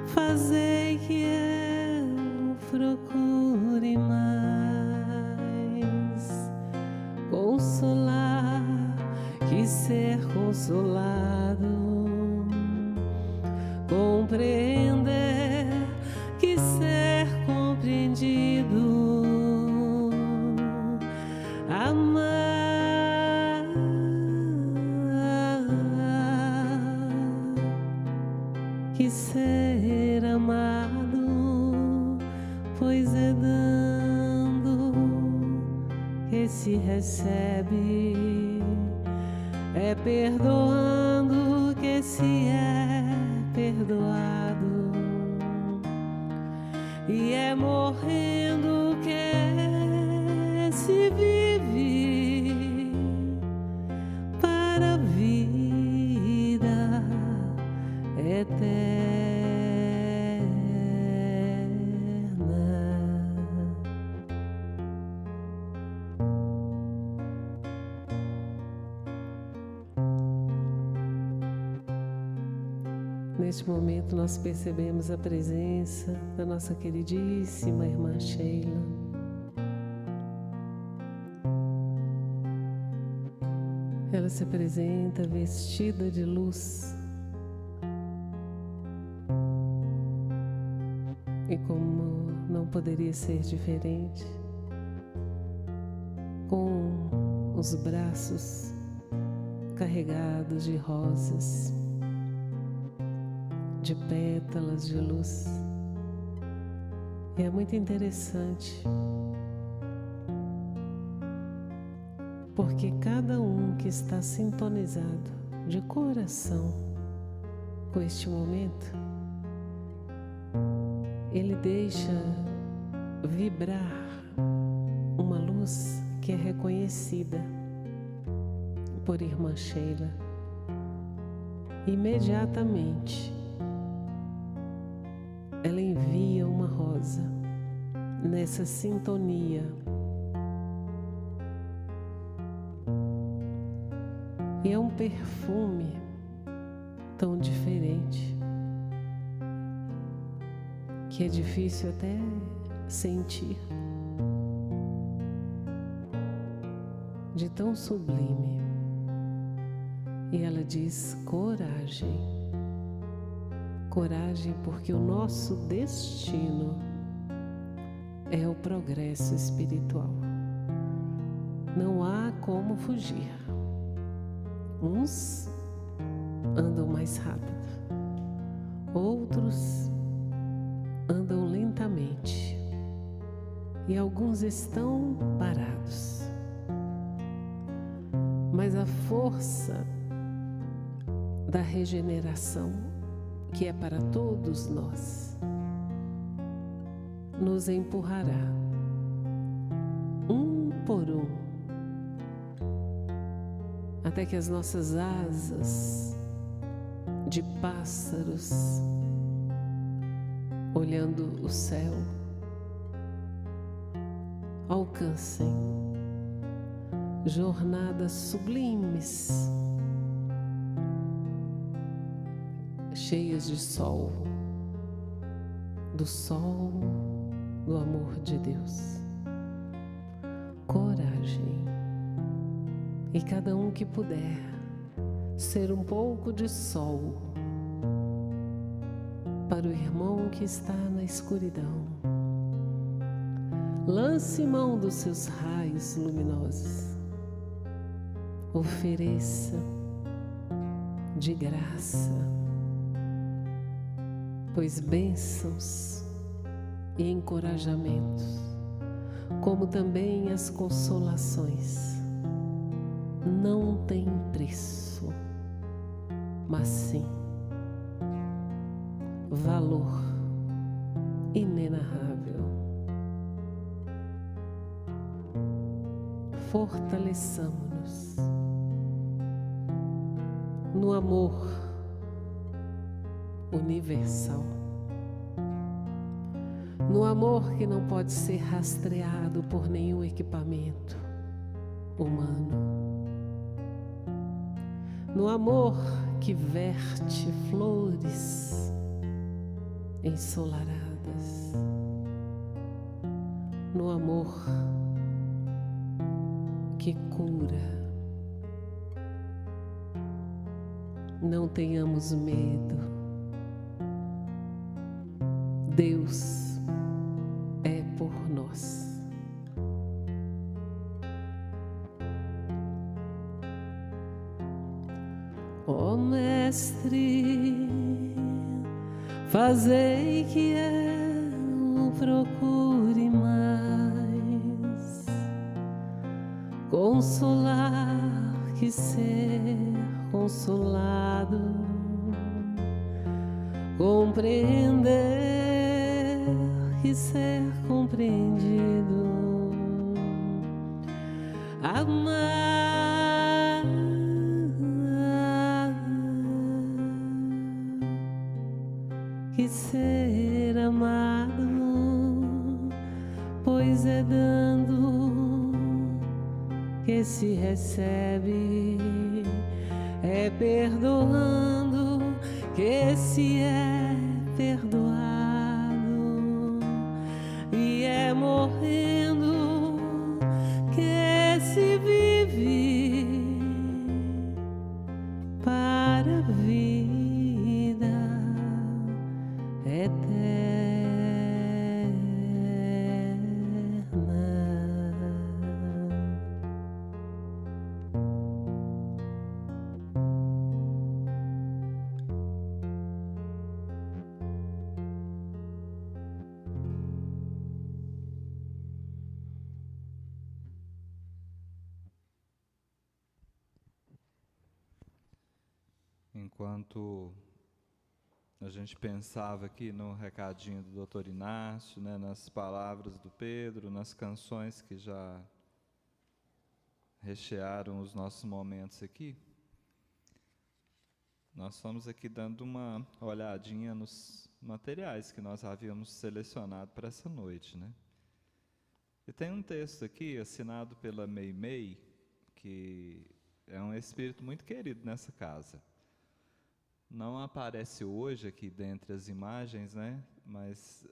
fazei que eu procure mais consolar que ser consolado, compreender que ser compreendido, amar que ser amado, pois é dando que se recebe, é perdoando que se é perdoado, e é morrendo que se vive para a vida eterna. Neste momento nós percebemos a presença da nossa queridíssima irmã Sheila. Ela se apresenta vestida de luz. E como não poderia ser diferente, com os braços carregados de rosas, de pétalas de luz. E é muito interessante, porque cada um que está sintonizado de coração com este momento, ele deixa vibrar uma luz que é reconhecida por irmã Sheila. Imediatamente ela envia uma rosa nessa sintonia. E é um perfume tão diferente que é difícil até sentir, de tão sublime. E ela diz: coragem. Coragem, porque o nosso destino é o progresso espiritual. Não há como fugir. Uns andam mais rápido, outros andam lentamente e alguns estão parados. Mas a força da regeneração, que é para todos nós, nos empurrará um por um, até que as nossas asas de pássaros olhando o céu alcancem jornadas sublimes, cheias de sol, do sol do amor de Deus. Coragem. E cada um que puder ser um pouco de sol para o irmão que está na escuridão. Lance mão dos seus raios luminosos. Ofereça de graça, pois bênçãos e encorajamentos, como também as consolações, não têm preço, mas sim valor inenarrável. Fortaleçamo-nos no amor universal, no amor que não pode ser rastreado por nenhum equipamento humano, no amor que verte flores ensolaradas, no amor que cura. Não tenhamos medo. Deus é por nós. Ó Mestre, fazei que eu procure mais consolar que ser consolado, compreender que ser compreendido, amar que ser amado, pois é dando que se recebe, é perdoando que se é perdoado, e é morrendo que se vive para a vida eterna. Enquanto a gente pensava aqui no recadinho do Dr. Inácio, né, nas palavras do Pedro, nas canções que já rechearam os nossos momentos aqui, nós fomos aqui dando uma olhadinha nos materiais que nós havíamos selecionado para essa noite, né? E tem um texto aqui, assinado pela Meimei, que é um espírito muito querido nessa casa. Não aparece hoje aqui dentre as imagens, né? Mas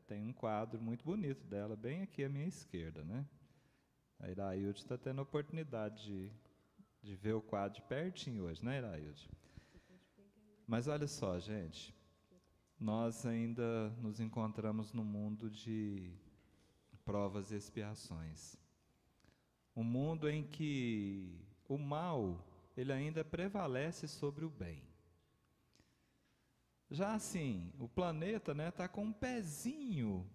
tem um quadro muito bonito dela, bem aqui à minha esquerda, né? A Irailde está tendo a oportunidade de ver o quadro de pertinho hoje, né, Irailde? Mas olha só, gente, nós ainda nos encontramos num mundo de provas e expiações. Um mundo em que o mal, ele ainda prevalece sobre o bem. Já assim, o planeta está com um pezinho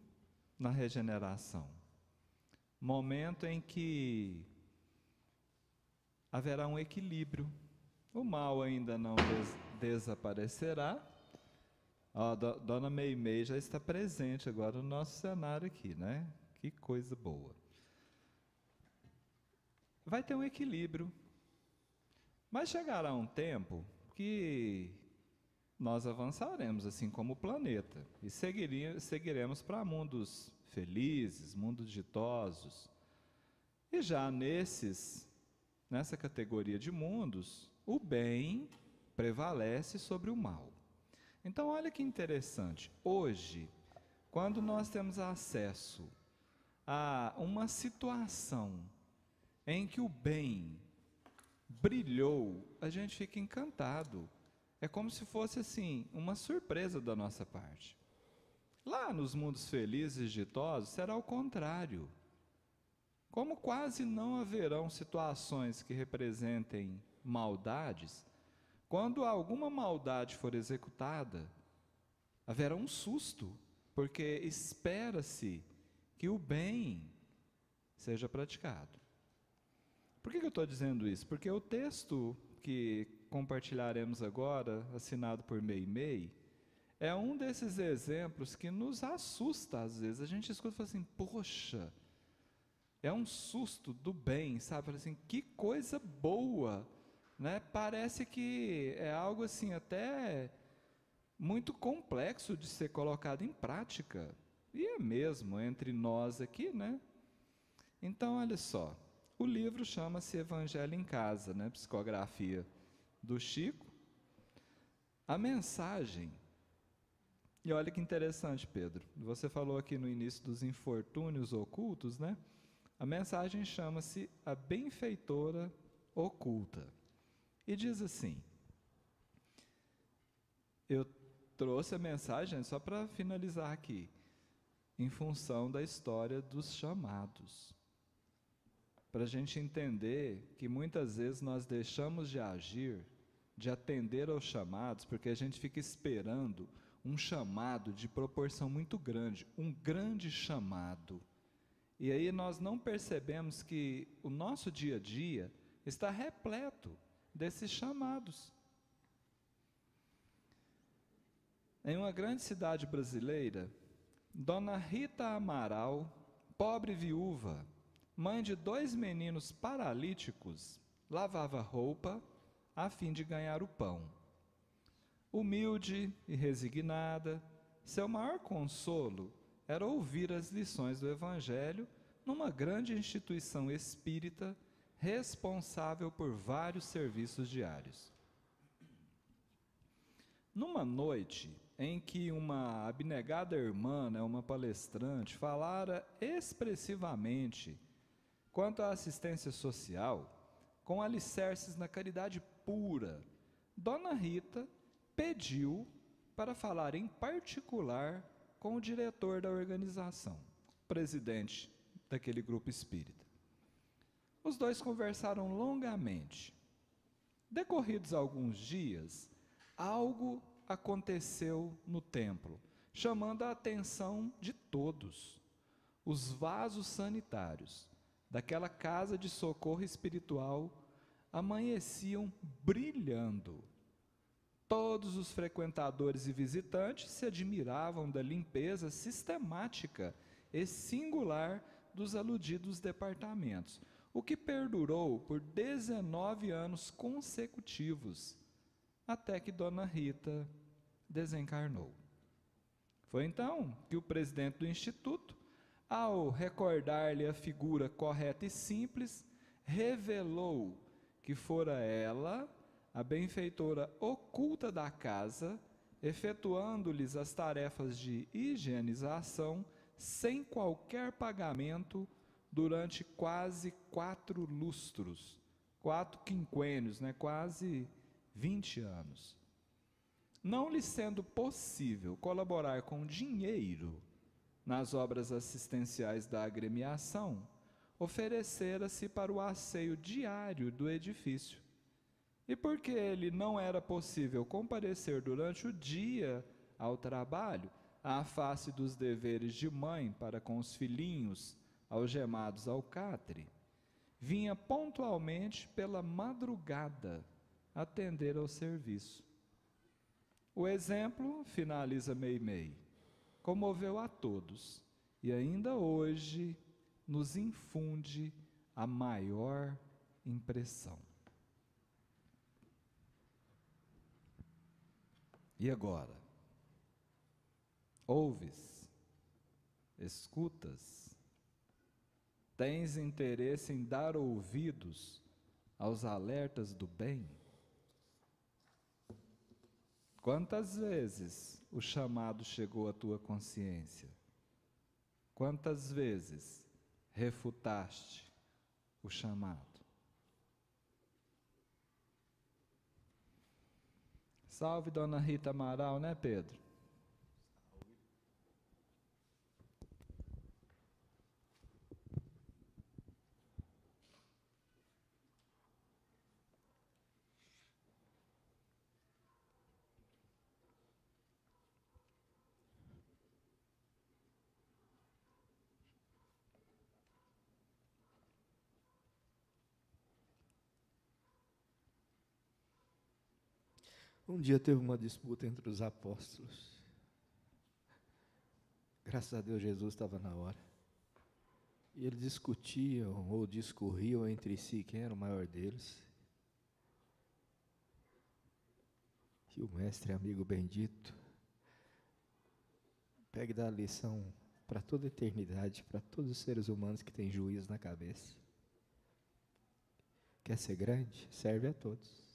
na regeneração. Momento em que haverá um equilíbrio. O mal ainda não desaparecerá. Dona Meimei já está presente agora no nosso cenário aqui, né? Que coisa boa. Vai ter um equilíbrio. Mas chegará um tempo que nós avançaremos, assim como o planeta, e seguiremos para mundos felizes, mundos ditosos. E já nessa categoria de mundos, o bem prevalece sobre o mal. Então, olha que interessante. Hoje, quando nós temos acesso a uma situação em que o bem brilhou, a gente fica encantado. É como se fosse assim, uma surpresa da nossa parte. Lá nos mundos felizes e ditosos, será o contrário. Como quase não haverão situações que representem maldades, quando alguma maldade for executada, haverá um susto, porque espera-se que o bem seja praticado. Por que eu estou dizendo isso? Porque o texto que compartilharemos agora, assinado por Meimei, é um desses exemplos que nos assusta às vezes. A gente escuta e fala assim, poxa, é um susto do bem, sabe? Fala assim, que coisa boa, né? Parece que é algo assim até muito complexo de ser colocado em prática. E é mesmo, entre nós aqui, né? Então, olha só, o livro chama-se Evangelho em Casa, né? Psicografia do Chico. A mensagem, e olha que interessante, Pedro, você falou aqui no início dos infortúnios ocultos, né? A mensagem chama-se A Benfeitora Oculta. E diz assim, eu trouxe a mensagem só para finalizar aqui, em função da história dos chamados. Para a gente entender que muitas vezes nós deixamos de agir, de atender aos chamados, porque a gente fica esperando um chamado de proporção muito grande, um grande chamado. E aí nós não percebemos que o nosso dia a dia está repleto desses chamados. Em uma grande cidade brasileira, Dona Rita Amaral, pobre viúva, mãe de 2 meninos paralíticos, lavava roupa a fim de ganhar o pão. Humilde e resignada, seu maior consolo era ouvir as lições do Evangelho numa grande instituição espírita responsável por vários serviços diários. Numa noite em que uma abnegada irmã, uma palestrante, falara expressivamente quanto à assistência social, com alicerces na caridade pura, Dona Rita pediu para falar em particular com o diretor da organização, presidente daquele grupo espírita. Os dois conversaram longamente. Decorridos alguns dias, algo aconteceu no templo, chamando a atenção de todos. Os vasos sanitários daquela casa de socorro espiritual amanheciam brilhando. Todos os frequentadores e visitantes se admiravam da limpeza sistemática e singular dos aludidos departamentos, o que perdurou por 19 anos consecutivos, até que Dona Rita desencarnou. Foi então que o presidente do Instituto, ao recordar-lhe a figura correta e simples, revelou que fora ela a benfeitora oculta da casa, efetuando-lhes as tarefas de higienização sem qualquer pagamento durante quase 4 lustros, 4 quinquênios, quase 20 anos. Não lhe sendo possível colaborar com dinheiro nas obras assistenciais da agremiação, oferecera-se para o asseio diário do edifício. E porque ele não era possível comparecer durante o dia ao trabalho, à face dos deveres de mãe para com os filhinhos algemados ao catre, vinha pontualmente pela madrugada atender ao serviço. O exemplo, finaliza Meimei, comoveu a todos e ainda hoje nos infunde a maior impressão. E agora? Ouves? Escutas? Tens interesse em dar ouvidos aos alertas do bem? Quantas vezes o chamado chegou à tua consciência? Quantas vezes refutaste o chamado? Salve Dona Rita Amaral, né, Pedro? Um dia teve uma disputa entre os apóstolos. Graças a Deus, Jesus estava na hora. E eles discutiam ou discorriam entre si quem era o maior deles. E o mestre, amigo bendito, pega e dá a lição para toda a eternidade, para todos os seres humanos que têm juízo na cabeça. Quer ser grande? Serve a todos.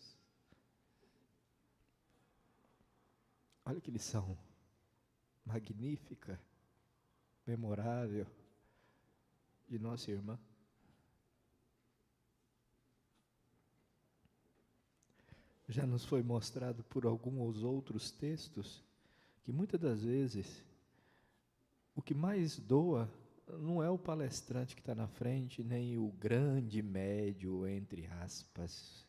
Olha que lição magnífica, memorável de nossa irmã. Já nos foi mostrado por alguns outros textos que muitas das vezes o que mais doa não é o palestrante que está na frente, nem o grande médio, entre aspas,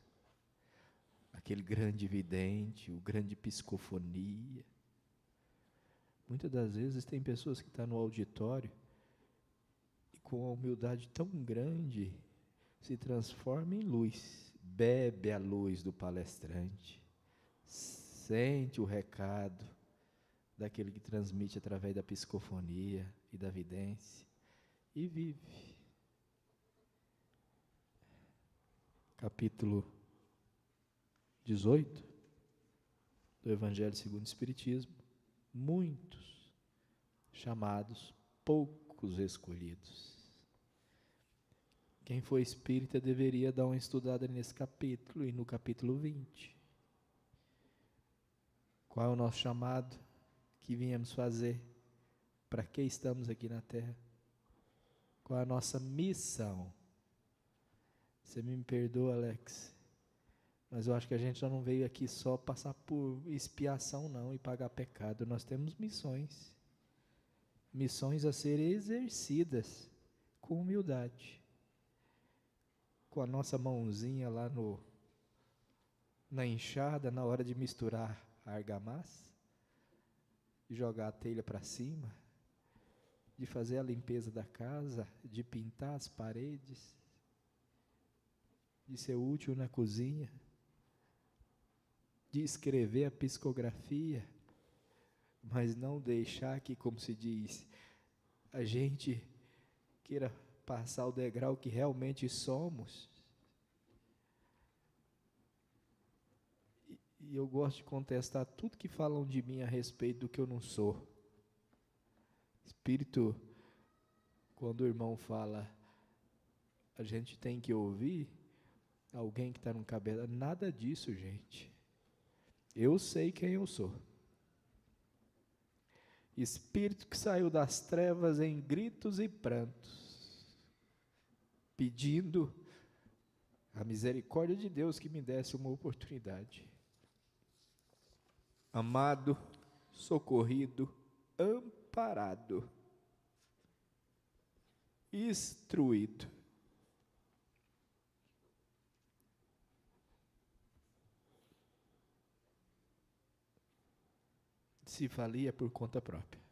aquele grande vidente, o grande psicofonia. Muitas das vezes tem pessoas que estão no auditório e com a humildade tão grande se transforma em luz, bebe a luz do palestrante, sente o recado daquele que transmite através da psicofonia e da vidência e vive. capítulo 18 do Evangelho segundo o Espiritismo, muitos chamados, poucos escolhidos. Quem for espírita deveria dar uma estudada nesse capítulo e no capítulo 20. Qual é o nosso chamado? Que viemos fazer? Para que estamos aqui na Terra? Qual é a nossa missão? Você me perdoa, Alex, mas eu acho que a gente já não veio aqui só passar por expiação não e pagar pecado. Nós temos missões. Missões a serem exercidas com humildade. Com a nossa mãozinha lá na enxada, na hora de misturar a argamassa, de jogar a telha para cima, de fazer a limpeza da casa, de pintar as paredes, de ser útil na cozinha, de escrever a psicografia, mas não deixar que, como se diz, a gente queira passar o degrau que realmente somos. E eu gosto de contestar tudo que falam de mim a respeito do que eu não sou. Espírito, quando o irmão fala, a gente tem que ouvir alguém que está num cabelo, nada disso, gente. Eu sei quem eu sou. Espírito que saiu das trevas em gritos e prantos, pedindo a misericórdia de Deus que me desse uma oportunidade. Amado, socorrido, amparado, instruído. Se valia por conta própria.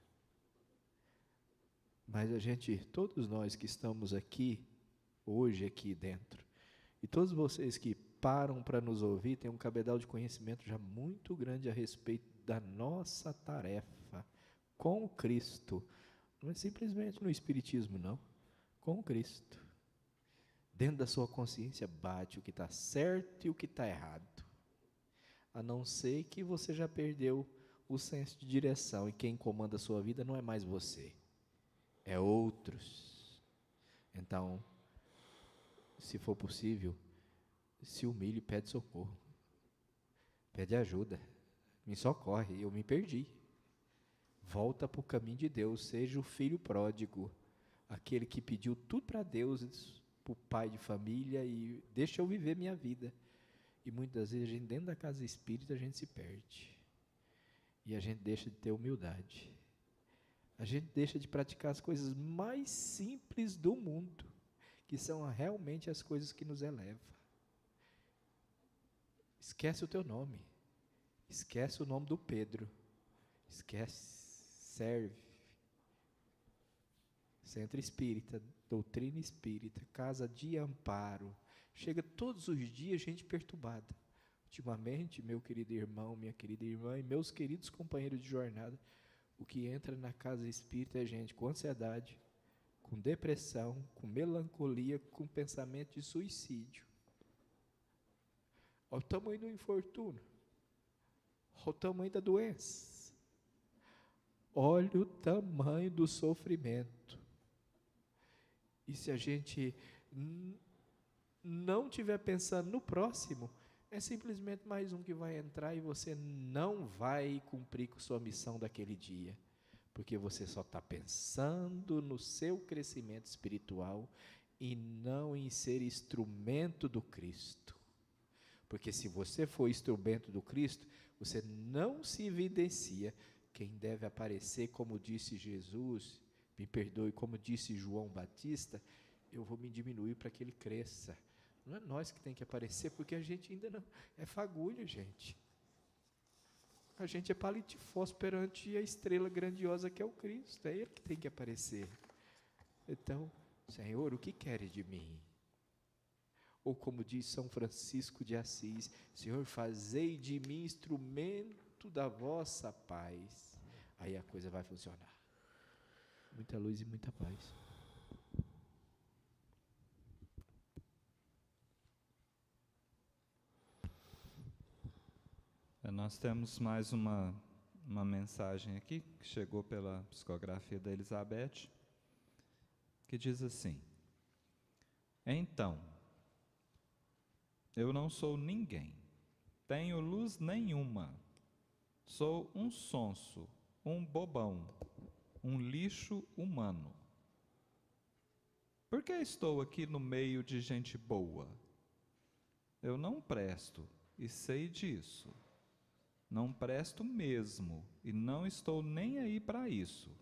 Mas a gente, todos nós que estamos aqui, hoje aqui dentro, e todos vocês que param para nos ouvir, têm um cabedal de conhecimento já muito grande a respeito da nossa tarefa com Cristo. Não é simplesmente no Espiritismo, não. Com Cristo. Dentro da sua consciência bate o que está certo e o que está errado. A não ser que você já perdeu o senso de direção, e quem comanda a sua vida não é mais você, é outros. Então, se for possível, se humilhe e pede socorro, pede ajuda, me socorre, eu me perdi, volta para o caminho de Deus, seja o filho pródigo, aquele que pediu tudo para Deus, para o pai de família, e deixa eu viver minha vida. E muitas vezes, a gente, dentro da casa espírita, a gente se perde. E a gente deixa de ter humildade. A gente deixa de praticar as coisas mais simples do mundo, que são realmente as coisas que nos elevam. Esquece o teu nome. Esquece o nome do Pedro. Esquece, serve. Centro Espírita, doutrina espírita, casa de amparo. Chega todos os dias gente perturbada. Ultimamente, meu querido irmão, minha querida irmã e meus queridos companheiros de jornada, o que entra na casa espírita é gente com ansiedade, com depressão, com melancolia, com pensamento de suicídio. Olha o tamanho do infortúnio, olha o tamanho da doença, olha o tamanho do sofrimento. E se a gente não estiver pensando no próximo, é simplesmente mais um que vai entrar e você não vai cumprir com sua missão daquele dia, porque você só está pensando no seu crescimento espiritual e não em ser instrumento do Cristo. Porque se você for instrumento do Cristo, você não se evidencia. Quem deve aparecer, como disse Jesus, me perdoe, como disse João Batista, eu vou me diminuir para que ele cresça. Não é nós que tem que aparecer, porque a gente ainda não é fagulho, gente. A gente é palito de fósforo perante a estrela grandiosa que é o Cristo. É Ele que tem que aparecer. Então, Senhor, o que queres de mim? Ou como diz São Francisco de Assis, Senhor, fazei de mim instrumento da vossa paz. Aí a coisa vai funcionar. Muita luz e muita paz. Nós temos mais uma mensagem aqui, que chegou pela psicografia da Elizabeth, que diz assim: então, eu não sou ninguém, tenho luz nenhuma, sou um sonso, um bobão, um lixo humano. Por que estou aqui no meio de gente boa? Eu não presto, e sei disso. Não presto mesmo, e não estou nem aí para isso.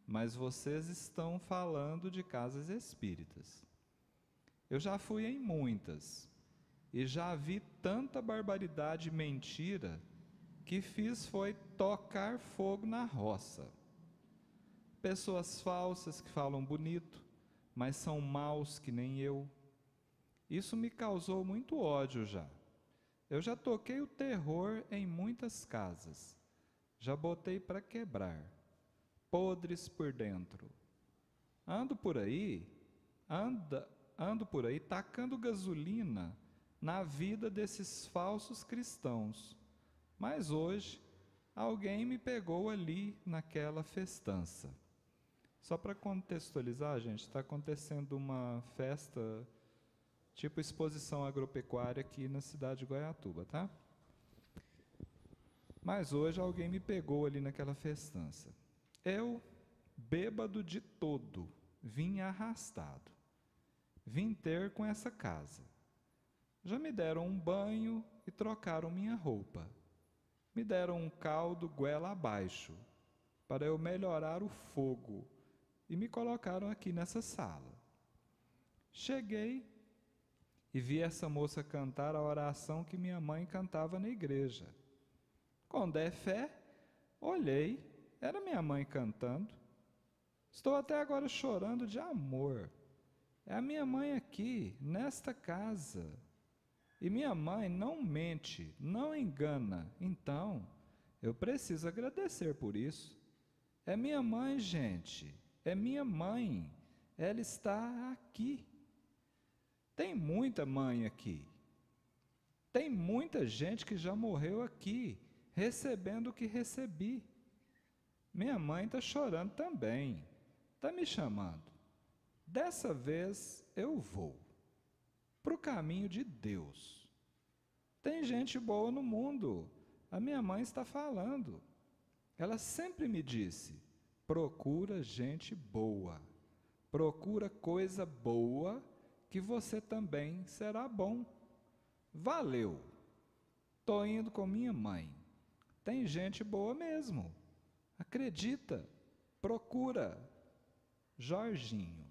Mas vocês estão falando de casas espíritas. Eu já fui em muitas, e já vi tanta barbaridade e mentira, que fiz foi tocar fogo na roça. Pessoas falsas que falam bonito, mas são maus que nem eu. Isso me causou muito ódio já. Eu já toquei o terror em muitas casas. Já botei para quebrar, podres por dentro. Ando por aí tacando gasolina na vida desses falsos cristãos. Mas hoje, alguém me pegou ali naquela festança. Só para contextualizar, gente, está acontecendo uma festa, tipo exposição agropecuária aqui na cidade de Goiatuba, tá? Mas hoje alguém me pegou ali naquela festança. Eu, bêbado de todo, vim arrastado. Vim ter com essa casa. Já me deram um banho e trocaram minha roupa. Me deram um caldo goela abaixo, para eu melhorar o fogo, e me colocaram aqui nessa sala. Cheguei e vi essa moça cantar a oração que minha mãe cantava na igreja. Com der fé, olhei, era minha mãe cantando. Estou até agora chorando de amor. É a minha mãe aqui, nesta casa. E minha mãe não mente, não engana. Então, eu preciso agradecer por isso. É minha mãe, gente. É minha mãe. Ela está aqui. Tem muita mãe aqui. Tem muita gente que já morreu aqui, recebendo o que recebi. Minha mãe está chorando também. Está me chamando. Dessa vez eu vou para o caminho de Deus. Tem gente boa no mundo. A minha mãe está falando. Ela sempre me disse: procura gente boa. Procura coisa boa, que você também será bom. Valeu. Estou indo com minha mãe. Tem gente boa mesmo. Acredita. Procura. Jorginho.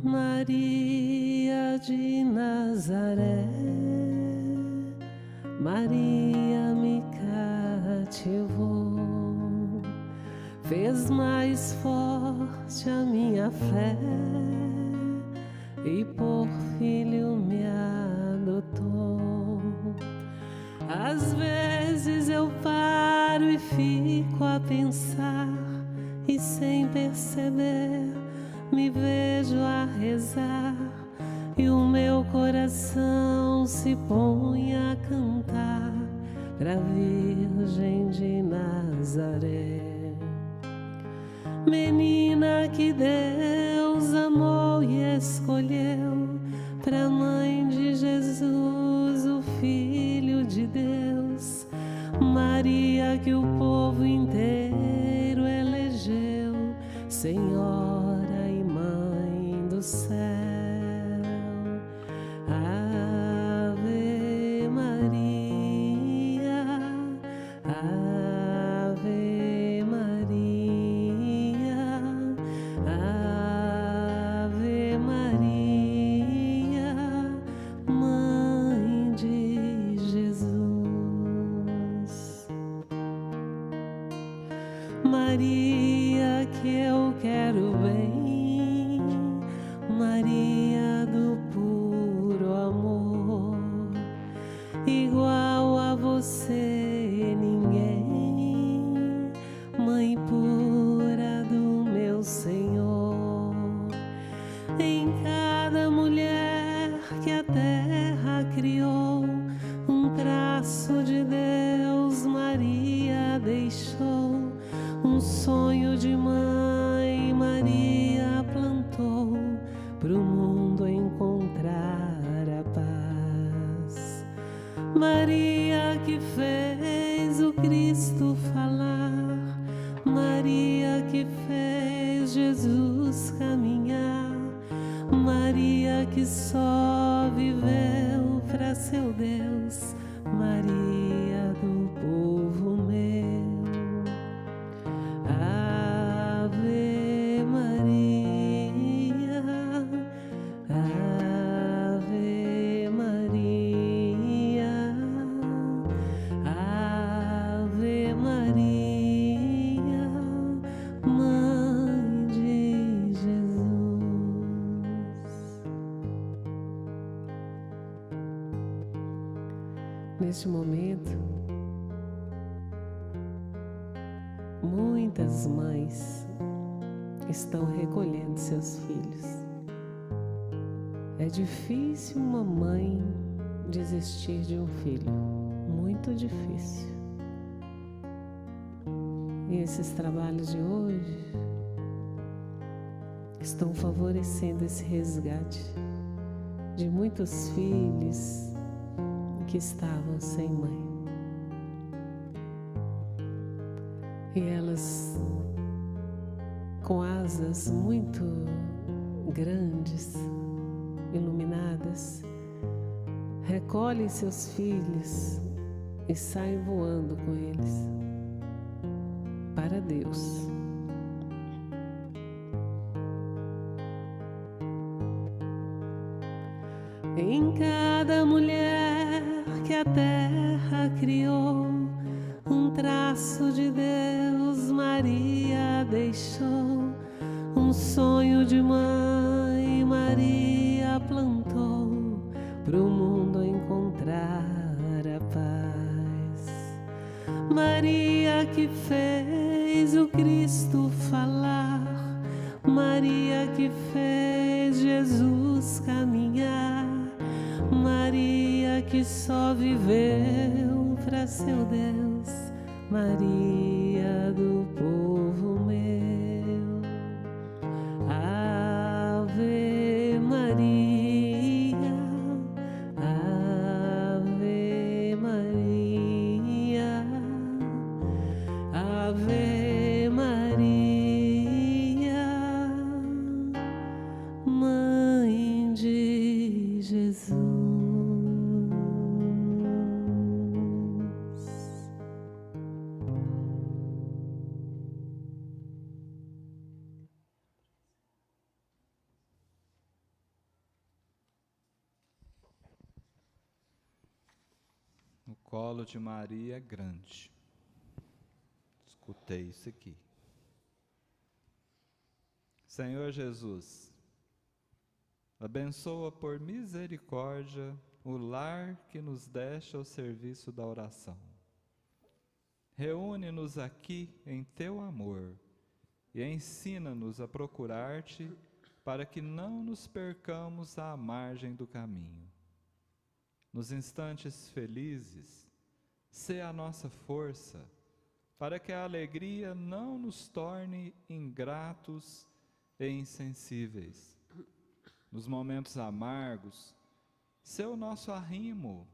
Maria de Nazaré, Maria me cativou, fez mais forte a minha fé e por filho me adotou. Às vezes eu paro e fico a pensar, e sem perceber me vejo a rezar, e o meu coração se põe a cantar pra Virgem de Nazaré. Menina que Deus amou e escolheu pra mãe de Jesus, o Filho de Deus. Maria que o povo inteiro elegeu Senhora e Mãe do céu. Ave Maria, Ave Maria, Ave Maria, Mãe de Jesus. Maria que eu quero bem, que a terra criou, um traço de Deus Maria deixou, um sonho de mãe Maria plantou, pro mundo encontrar a paz. Maria que fez o Cristo falar, Maria que fez Jesus caminhar, Maria que só viveu pra seu Deus, Maria do povo meu. Ave Maria, Ave Maria, Ave Maria, Mãe de Jesus. Neste momento, muitas mães estão recolhendo seus filhos. É difícil uma mãe desistir de um filho, muito difícil. E esses trabalhos de hoje estão favorecendo esse resgate de muitos filhos que estavam sem mãe. E elas, com asas muito grandes, iluminadas, recolhem seus filhos e saem voando com eles para Deus. Em cada mulher que a terra criou, um traço de Deus Maria deixou, um sonho de mãe Maria plantou, pro mundo encontrar a paz. Maria que fez o Cristo falar, Maria que fez Jesus caminhar, Maria que só viveu pra seu Deus, Maria do povo meu. Ave Maria, Ave Maria, Ave Maria, Mãe de Jesus. O colo de Maria é grande. Escutei isso aqui. Senhor Jesus, abençoa por misericórdia o lar que nos deste ao serviço da oração. Reúne-nos aqui em teu amor e ensina-nos a procurar-te para que não nos percamos à margem do caminho. Nos instantes felizes, sê a nossa força, para que a alegria não nos torne ingratos e insensíveis. Nos momentos amargos, sê o nosso arrimo,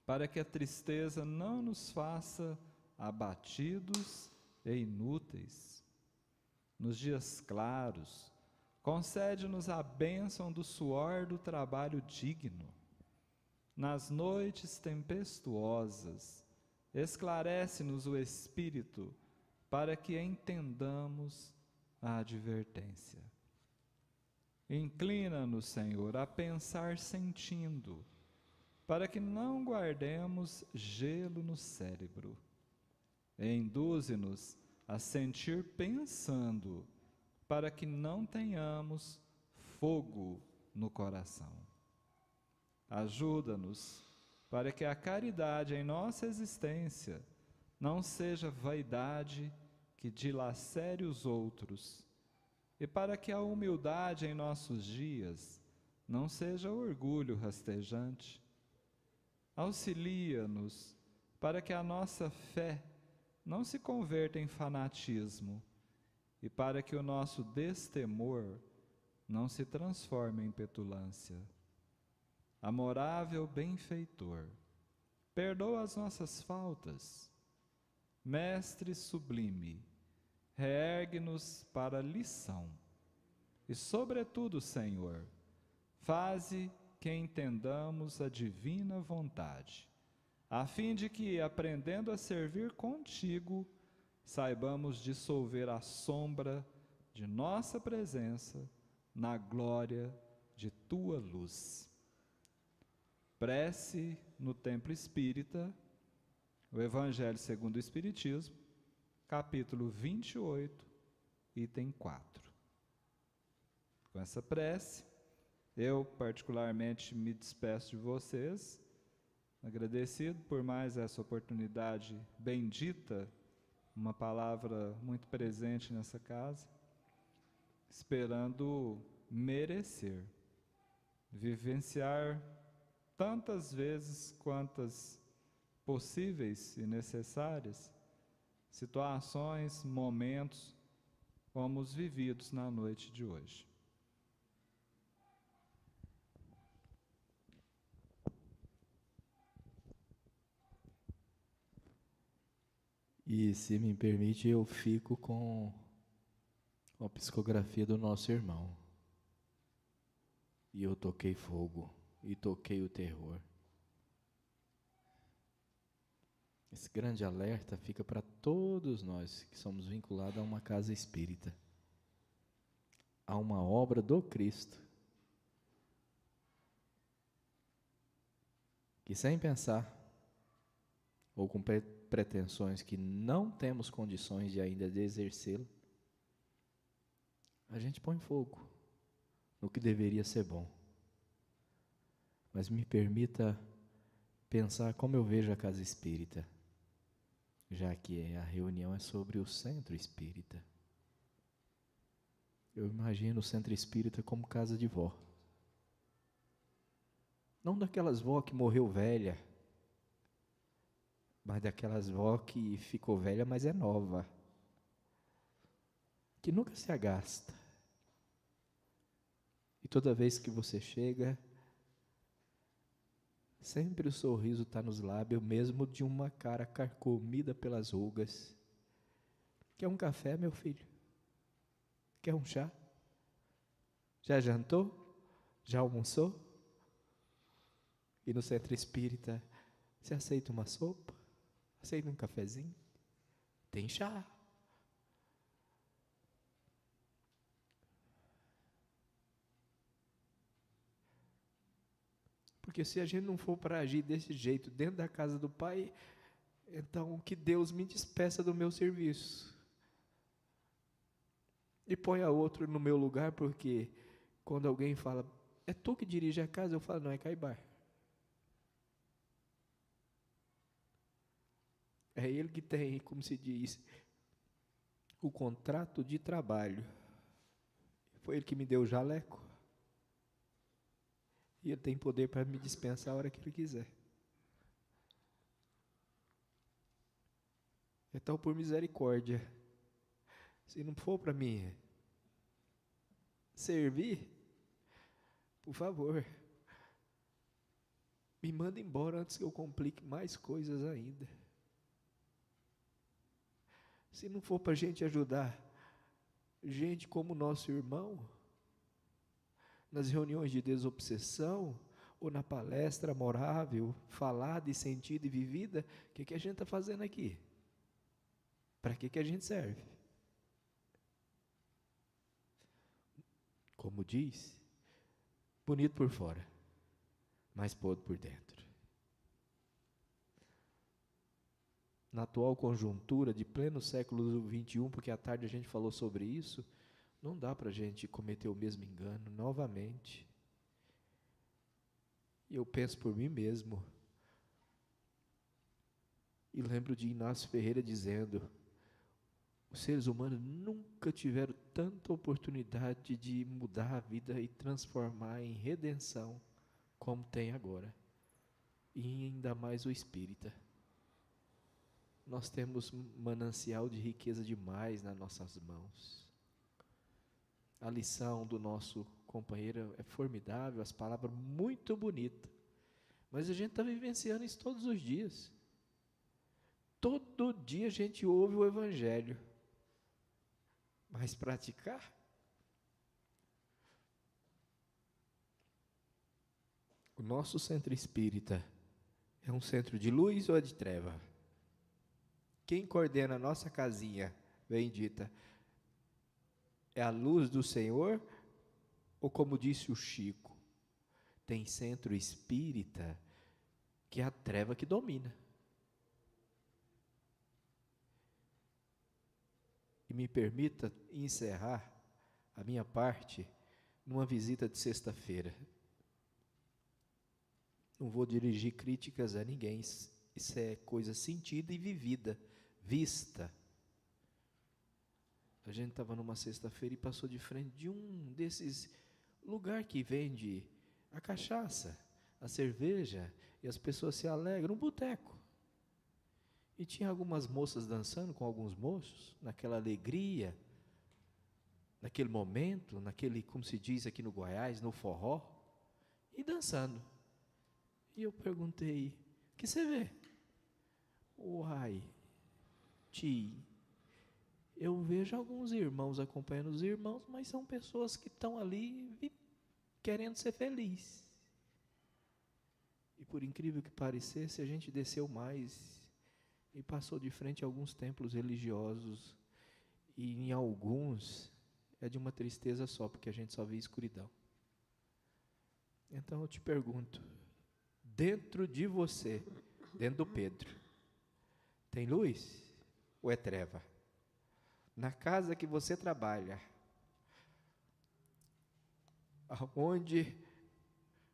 para que a tristeza não nos faça abatidos e inúteis. Nos dias claros, concede-nos a bênção do suor do trabalho digno. Nas noites tempestuosas, esclarece-nos o espírito, para que entendamos a advertência. Inclina-nos, Senhor, a pensar sentindo, para que não guardemos gelo no cérebro. Induze-nos a sentir pensando, para que não tenhamos fogo no coração. Ajuda-nos, para que a caridade em nossa existência não seja vaidade que dilacere os outros, e para que a humildade em nossos dias não seja orgulho rastejante. Auxilia-nos para que a nossa fé não se converta em fanatismo e para que o nosso destemor não se transforme em petulância. Amorável benfeitor, perdoa as nossas faltas. Mestre sublime, reergue-nos para a lição. E, sobretudo, Senhor, faze que entendamos a divina vontade, a fim de que, aprendendo a servir contigo, saibamos dissolver a sombra de nossa presença na glória de tua luz. Prece no Templo Espírita, o Evangelho segundo o Espiritismo, capítulo 28, item 4. Com essa prece, eu particularmente me despeço de vocês, agradecido por mais essa oportunidade bendita, uma palavra muito presente nessa casa, esperando merecer, vivenciar tantas vezes quantas possíveis e necessárias situações, momentos como os vividos na noite de hoje. E, se me permite, eu fico com a psicografia do nosso irmão. E eu toquei fogo, e toquei o terror. Esse grande alerta fica para todos nós que somos vinculados a uma casa espírita, a uma obra do Cristo, que sem pensar, ou com pretensões que não temos condições de ainda de exercê-lo, a gente põe fogo no que deveria ser bom. Mas me permita pensar como eu vejo a casa espírita, já que a reunião é sobre o centro espírita. Eu imagino o centro espírita como casa de vó. Não daquelas vó que morreu velha, mas daquelas vó que ficou velha, mas é nova, que nunca se agasta. E toda vez que você chega, sempre o sorriso está nos lábios, mesmo de uma cara carcomida pelas rugas. Quer um café, meu filho? Quer um chá? Já jantou? Já almoçou? E no centro espírita, você aceita uma sopa? Aceita um cafezinho? Tem chá. Porque se a gente não for para agir desse jeito dentro da casa do Pai, então que Deus me despeça do meu serviço e ponha outro no meu lugar, porque quando alguém fala, é tu que dirige a casa, eu falo, não, é Caibar. É ele que tem, como se diz, o contrato de trabalho. Foi ele que me deu o jaleco. E ele tem poder para me dispensar a hora que ele quiser. Então, por misericórdia, se não for para mim servir, por favor, me manda embora antes que eu complique mais coisas ainda. Se não for para a gente ajudar gente como nosso irmão, nas reuniões de desobsessão, ou na palestra amorável, falada e sentida e vivida, o que a gente está fazendo aqui? Para que a gente serve? Como diz, bonito por fora, mas podre por dentro. Na atual conjuntura de pleno século XXI, porque à tarde a gente falou sobre isso, não dá para a gente cometer o mesmo engano novamente. E eu penso por mim mesmo. E lembro de Inácio Ferreira dizendo, Os seres humanos nunca tiveram tanta oportunidade de mudar a vida e transformar em redenção como tem agora. E ainda mais o espírita. Nós temos manancial de riqueza demais nas nossas mãos. A lição do nosso companheiro é formidável, as palavras muito bonitas. Mas a gente está vivenciando isso todos os dias. Todo dia a gente ouve o Evangelho. Mas praticar? O nosso centro espírita é um centro de luz ou é de treva? Quem coordena a nossa casinha bendita é a luz do Senhor? Ou como disse o Chico, tem centro espírita que é a treva que domina? E me permita encerrar a minha parte numa visita de sexta-feira. Não vou dirigir críticas a ninguém, isso é coisa sentida e vivida, vista. A gente estava numa sexta-feira e passou de frente de um desses lugares que vende a cachaça, a cerveja, e as pessoas se alegram, um boteco. E tinha algumas moças dançando com alguns moços, naquela alegria, naquele momento, naquele, como se diz aqui no Goiás, no forró, e dançando. E eu perguntei, o que você vê? Uai, tio, eu vejo alguns irmãos acompanhando os irmãos, mas são pessoas que estão ali querendo ser felizes. E por incrível que parecesse, a gente desceu mais e passou de frente a alguns templos religiosos, e em alguns é de uma tristeza só, porque a gente só vê escuridão. Então eu te pergunto, dentro de você, dentro do Pedro, tem luz ou é treva? Na casa que você trabalha, aonde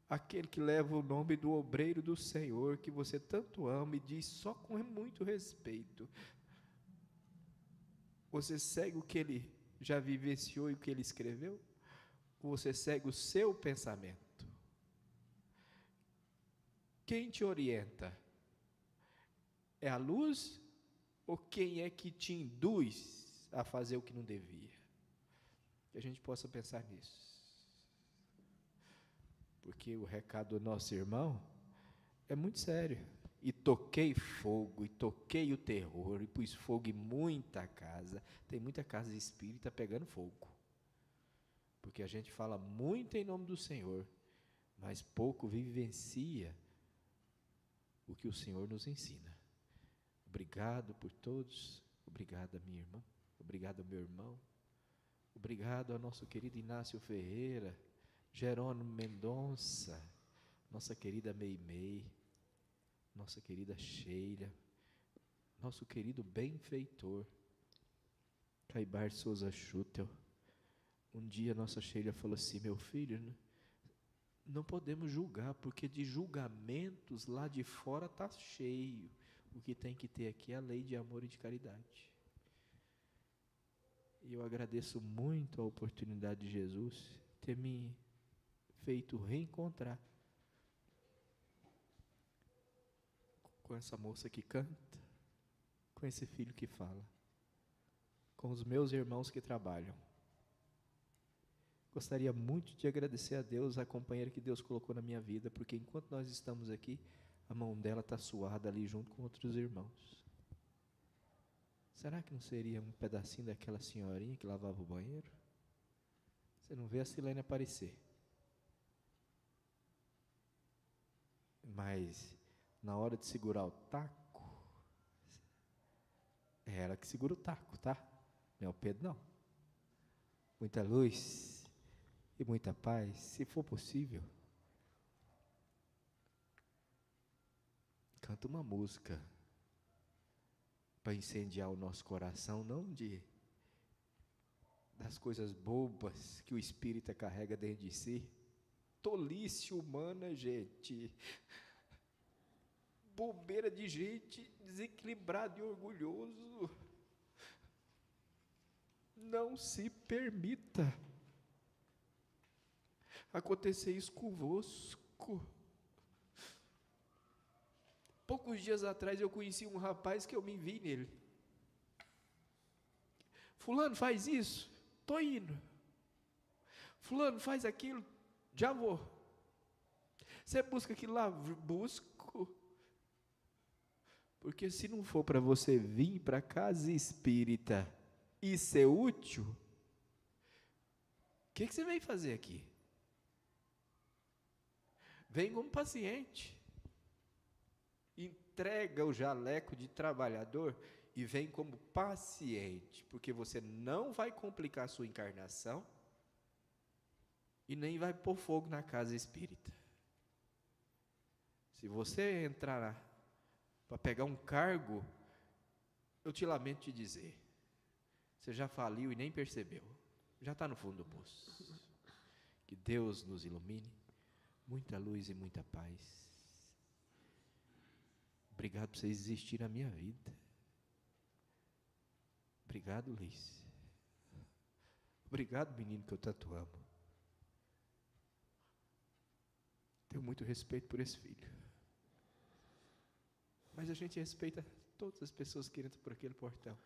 aquele que leva o nome do obreiro do Senhor, que você tanto ama e diz só com muito respeito, você segue o que ele já vivenciou e o que ele escreveu? Ou você segue o seu pensamento? Quem te orienta? É a luz ou quem é que te induz a fazer o que não devia? Que a gente possa pensar nisso. Porque o recado do nosso irmão é muito sério. E toquei fogo, e toquei o terror, e pus fogo em muita casa. Tem muita casa espírita pegando fogo. Porque a gente fala muito em nome do Senhor, mas pouco vivencia o que o Senhor nos ensina. Obrigado por todos, obrigado a minha irmã, obrigado ao meu irmão, obrigado ao nosso querido Inácio Ferreira, Jerônimo Mendonça, nossa querida Meimei, nossa querida Sheila, nosso querido benfeitor, Caibar Souza Schutel. Um dia nossa Sheila falou assim, meu filho, não podemos julgar, porque de julgamentos lá de fora está cheio. O que tem que ter aqui é a lei de amor e de caridade. E eu agradeço muito a oportunidade de Jesus ter me feito reencontrar com essa moça que canta, com esse filho que fala, com os meus irmãos que trabalham. Gostaria muito de agradecer a Deus, a companheira que Deus colocou na minha vida, porque enquanto nós estamos aqui, a mão dela está suada ali junto com outros irmãos. Será que não seria um pedacinho daquela senhorinha que lavava o banheiro? Você não vê a Silene aparecer. Mas, na hora de segurar o taco, é ela que segura o taco, tá? Não é o Pedro, não. Muita luz e muita paz, se for possível. Canta uma música para incendiar o nosso coração, não das coisas bobas que o espírita carrega dentro de si. Tolice humana, gente. Bobeira de gente desequilibrada e orgulhoso. Não se permita acontecer isso convosco. Poucos dias atrás eu conheci um rapaz que eu me vi nele. Fulano, faz isso, estou indo. Fulano, faz aquilo, já vou. Você busca aquilo lá? Busco. Porque se não for para você vir para a casa espírita e ser útil, o que você vem fazer aqui? Vem como paciente. Entrega o jaleco de trabalhador e vem como paciente, porque você não vai complicar a sua encarnação e nem vai pôr fogo na casa espírita. Se você entrar para pegar um cargo, eu te lamento te dizer, você já faliu e nem percebeu, já está no fundo do poço. Que Deus nos ilumine, muita luz e muita paz. Obrigado por vocês existirem na minha vida. Obrigado, Liz. Obrigado, menino, que eu tanto amo. Tenho muito respeito por esse filho. Mas a gente respeita todas as pessoas que entram por aquele portão.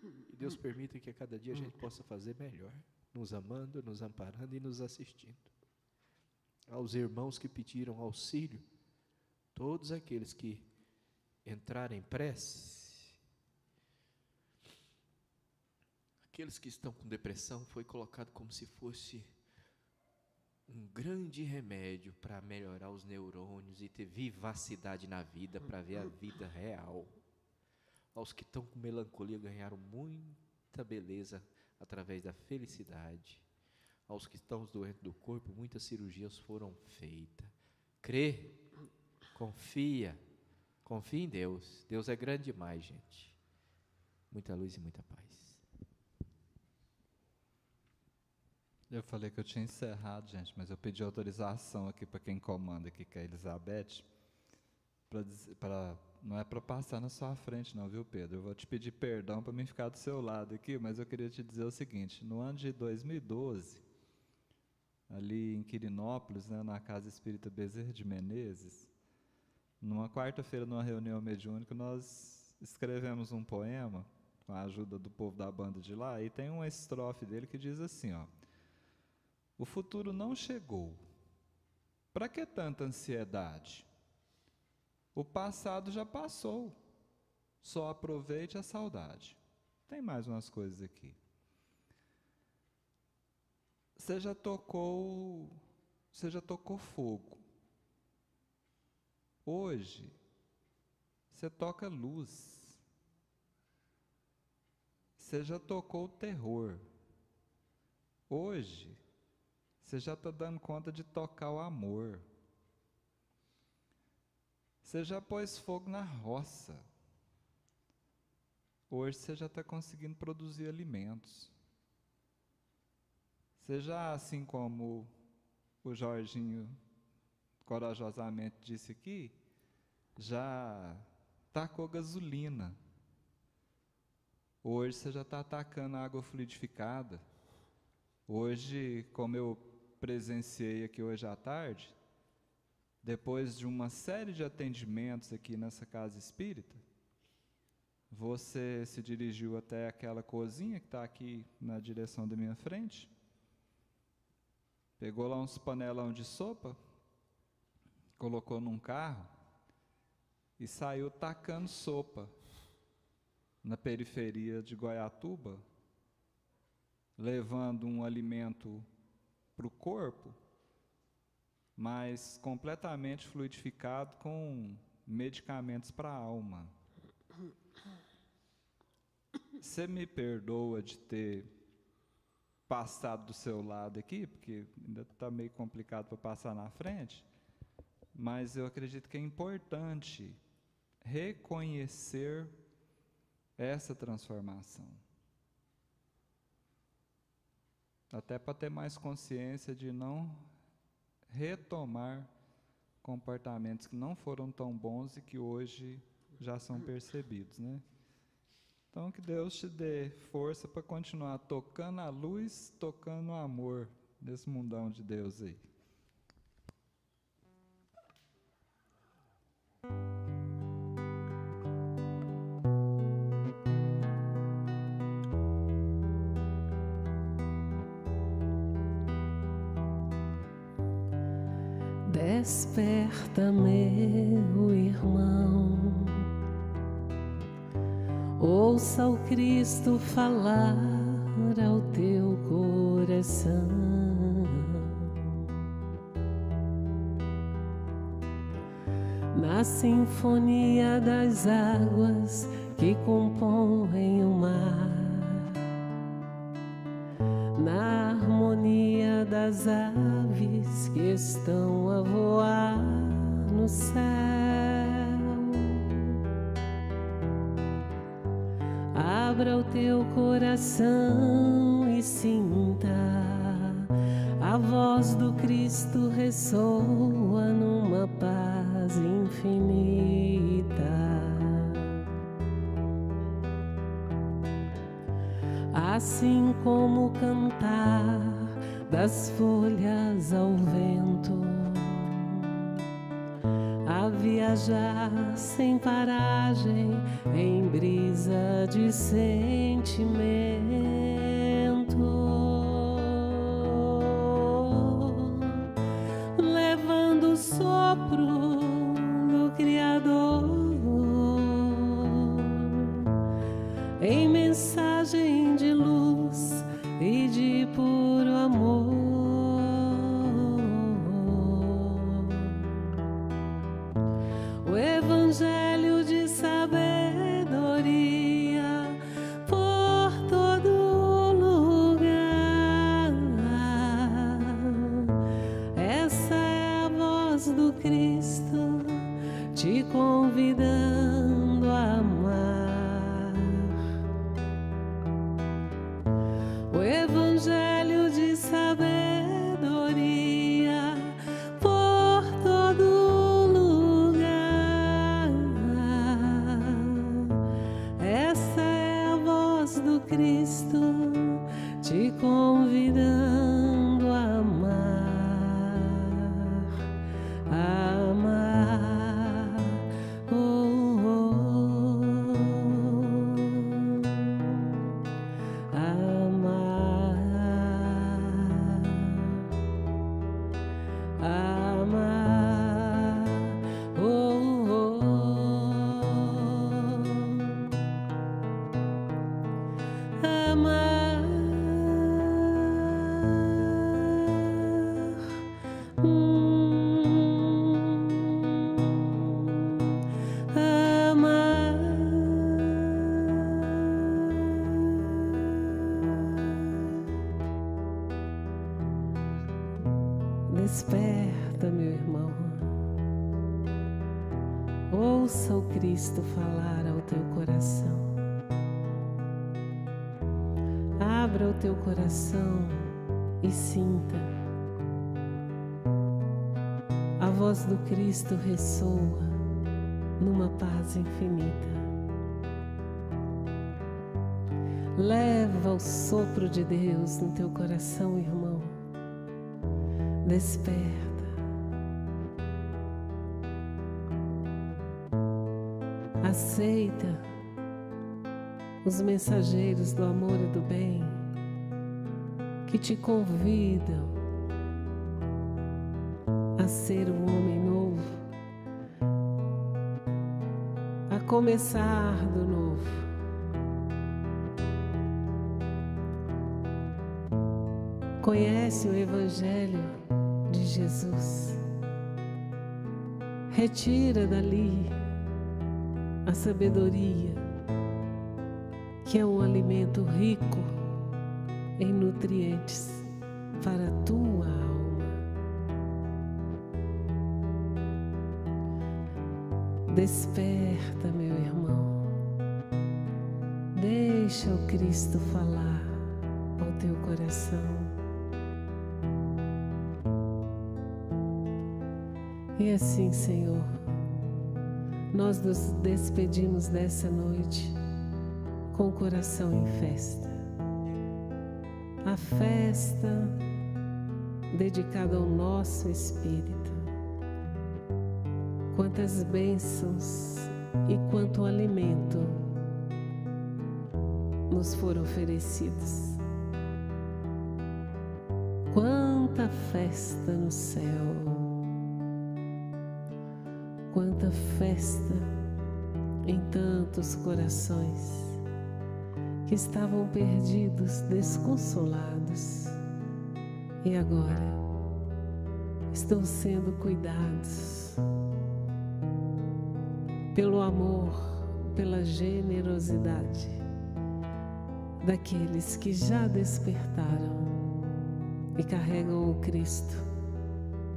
E Deus permita que a cada dia a gente possa fazer melhor, nos amando, nos amparando e nos assistindo. Aos irmãos que pediram auxílio, todos aqueles que entrarem em prece, aqueles que estão com depressão, foi colocado como se fosse um grande remédio para melhorar os neurônios e ter vivacidade na vida, para ver a vida real. Aos que estão com melancolia, ganharam muita beleza através da felicidade. Aos que estão doentes do corpo, muitas cirurgias foram feitas. Crê, confia em Deus. Deus é grande demais, gente. Muita luz e muita paz. Eu falei que eu tinha encerrado, gente, mas eu pedi autorização aqui para quem comanda aqui, que é a Elizabeth, não é para passar na sua frente não, viu, Pedro? Eu vou te pedir perdão para mim ficar do seu lado aqui, mas eu queria te dizer o seguinte, no ano de 2012, ali em Quirinópolis, né, na Casa Espírita Bezerra de Menezes, numa quarta-feira, numa reunião mediúnica, nós escrevemos um poema, com a ajuda do povo da banda de lá, e tem uma estrofe dele que diz assim, ó: o futuro não chegou. Para que tanta ansiedade? O passado já passou. Só aproveite a saudade. Tem mais umas coisas aqui. Você já tocou fogo. Hoje, você toca luz. Você já tocou terror. Hoje, você já está dando conta de tocar o amor. Você já pôs fogo na roça. Hoje você já está conseguindo produzir alimentos. Você já, assim como o Jorginho corajosamente disse aqui, já tacou gasolina. Hoje você já está atacando água fluidificada. Hoje, como eu presenciei aqui hoje à tarde, depois de uma série de atendimentos aqui nessa casa espírita, você se dirigiu até aquela cozinha que está aqui na direção da minha frente, pegou lá uns panelão de sopa, colocou num carro e saiu tacando sopa na periferia de Goiatuba, levando um alimento para o corpo, mas completamente fluidificado com medicamentos para a alma. Você me perdoa de ter passado do seu lado aqui, porque ainda está meio complicado para passar na frente, mas eu acredito que é importante reconhecer essa transformação. Até para ter mais consciência de não retomar comportamentos que não foram tão bons e que hoje já são percebidos, né? Então, que Deus te dê força para continuar tocando a luz, tocando o amor nesse mundão de Deus aí. Desperta, meu irmão, ouça o Cristo falar ao teu coração. Na sinfonia das águas que compõem o mar, na harmonia das aves que estão a voar no céu, abra o teu coração e sinta a voz do Cristo ressoa numa paz infinita. Assim como o cantar das folhas ao vento, a viajar sem paragem em brisa de sentimento, levando o sopro do Criador em mensagem de luz e de puro amor. O evangelho de sabedoria por todo lugar. Essa é a voz do Cristo te convidando a amar. O evangelho de sabedoria por todo lugar. Essa é a voz do Cristo te convidando a amar, a amar. Oh, oh, amar, amar, oh, oh, amar, amar. Desperta, meu irmão, ouça o Cristo falar ao teu coração. Abra o teu coração e sinta a voz do Cristo ressoa numa paz infinita. Leva o sopro de Deus no teu coração, irmão. Desperta. Aceita os mensageiros do amor e do bem que te convidam a ser um homem novo, a começar do novo. Conhece o Evangelho de Jesus. Retira dali a sabedoria, que é um alimento rico em nutrientes para a tua alma. Desperta, meu irmão. Deixa o Cristo falar ao teu coração. E assim, Senhor, nós nos despedimos dessa noite com o coração em festa. A festa dedicada ao nosso espírito. Quantas bênçãos e quanto alimento nos foram oferecidos. Quanta festa no céu, quanta festa em tantos corações que estavam perdidos, desconsolados e agora estão sendo cuidados pelo amor, pela generosidade daqueles que já despertaram e carregam o Cristo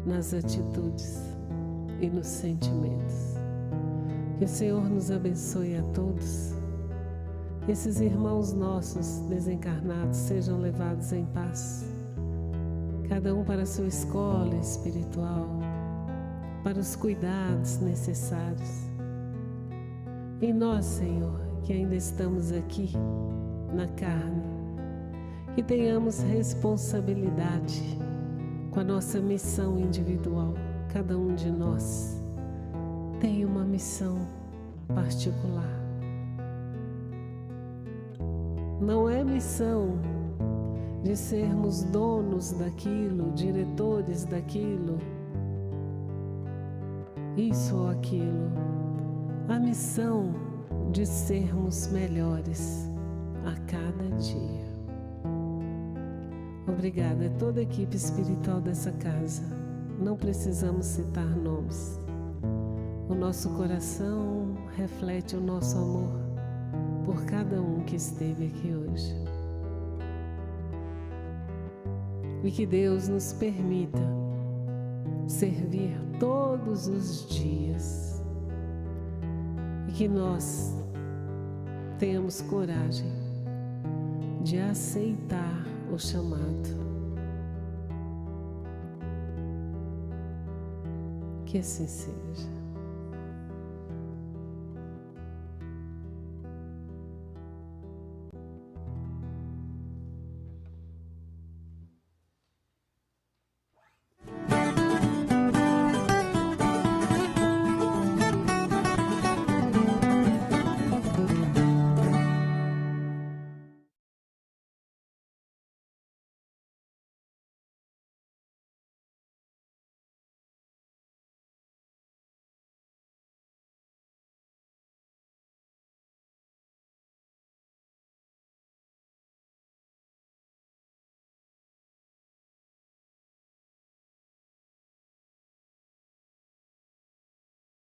nas atitudes e nos sentimentos. Que o Senhor nos abençoe a todos. Que esses irmãos nossos desencarnados sejam levados em paz, cada um para a sua escola espiritual, para os cuidados necessários. E nós, Senhor, que ainda estamos aqui na carne, que tenhamos responsabilidade com a nossa missão individual. Cada um de nós tem uma missão particular. Não é missão de sermos donos daquilo, diretores daquilo, isso ou aquilo. A missão de sermos melhores a cada dia. Obrigada a toda a equipe espiritual dessa casa. Não precisamos citar nomes. O nosso coração reflete o nosso amor por cada um que esteve aqui hoje. E que Deus nos permita servir todos os dias. E que nós tenhamos coragem de aceitar o chamado. Que assim seja.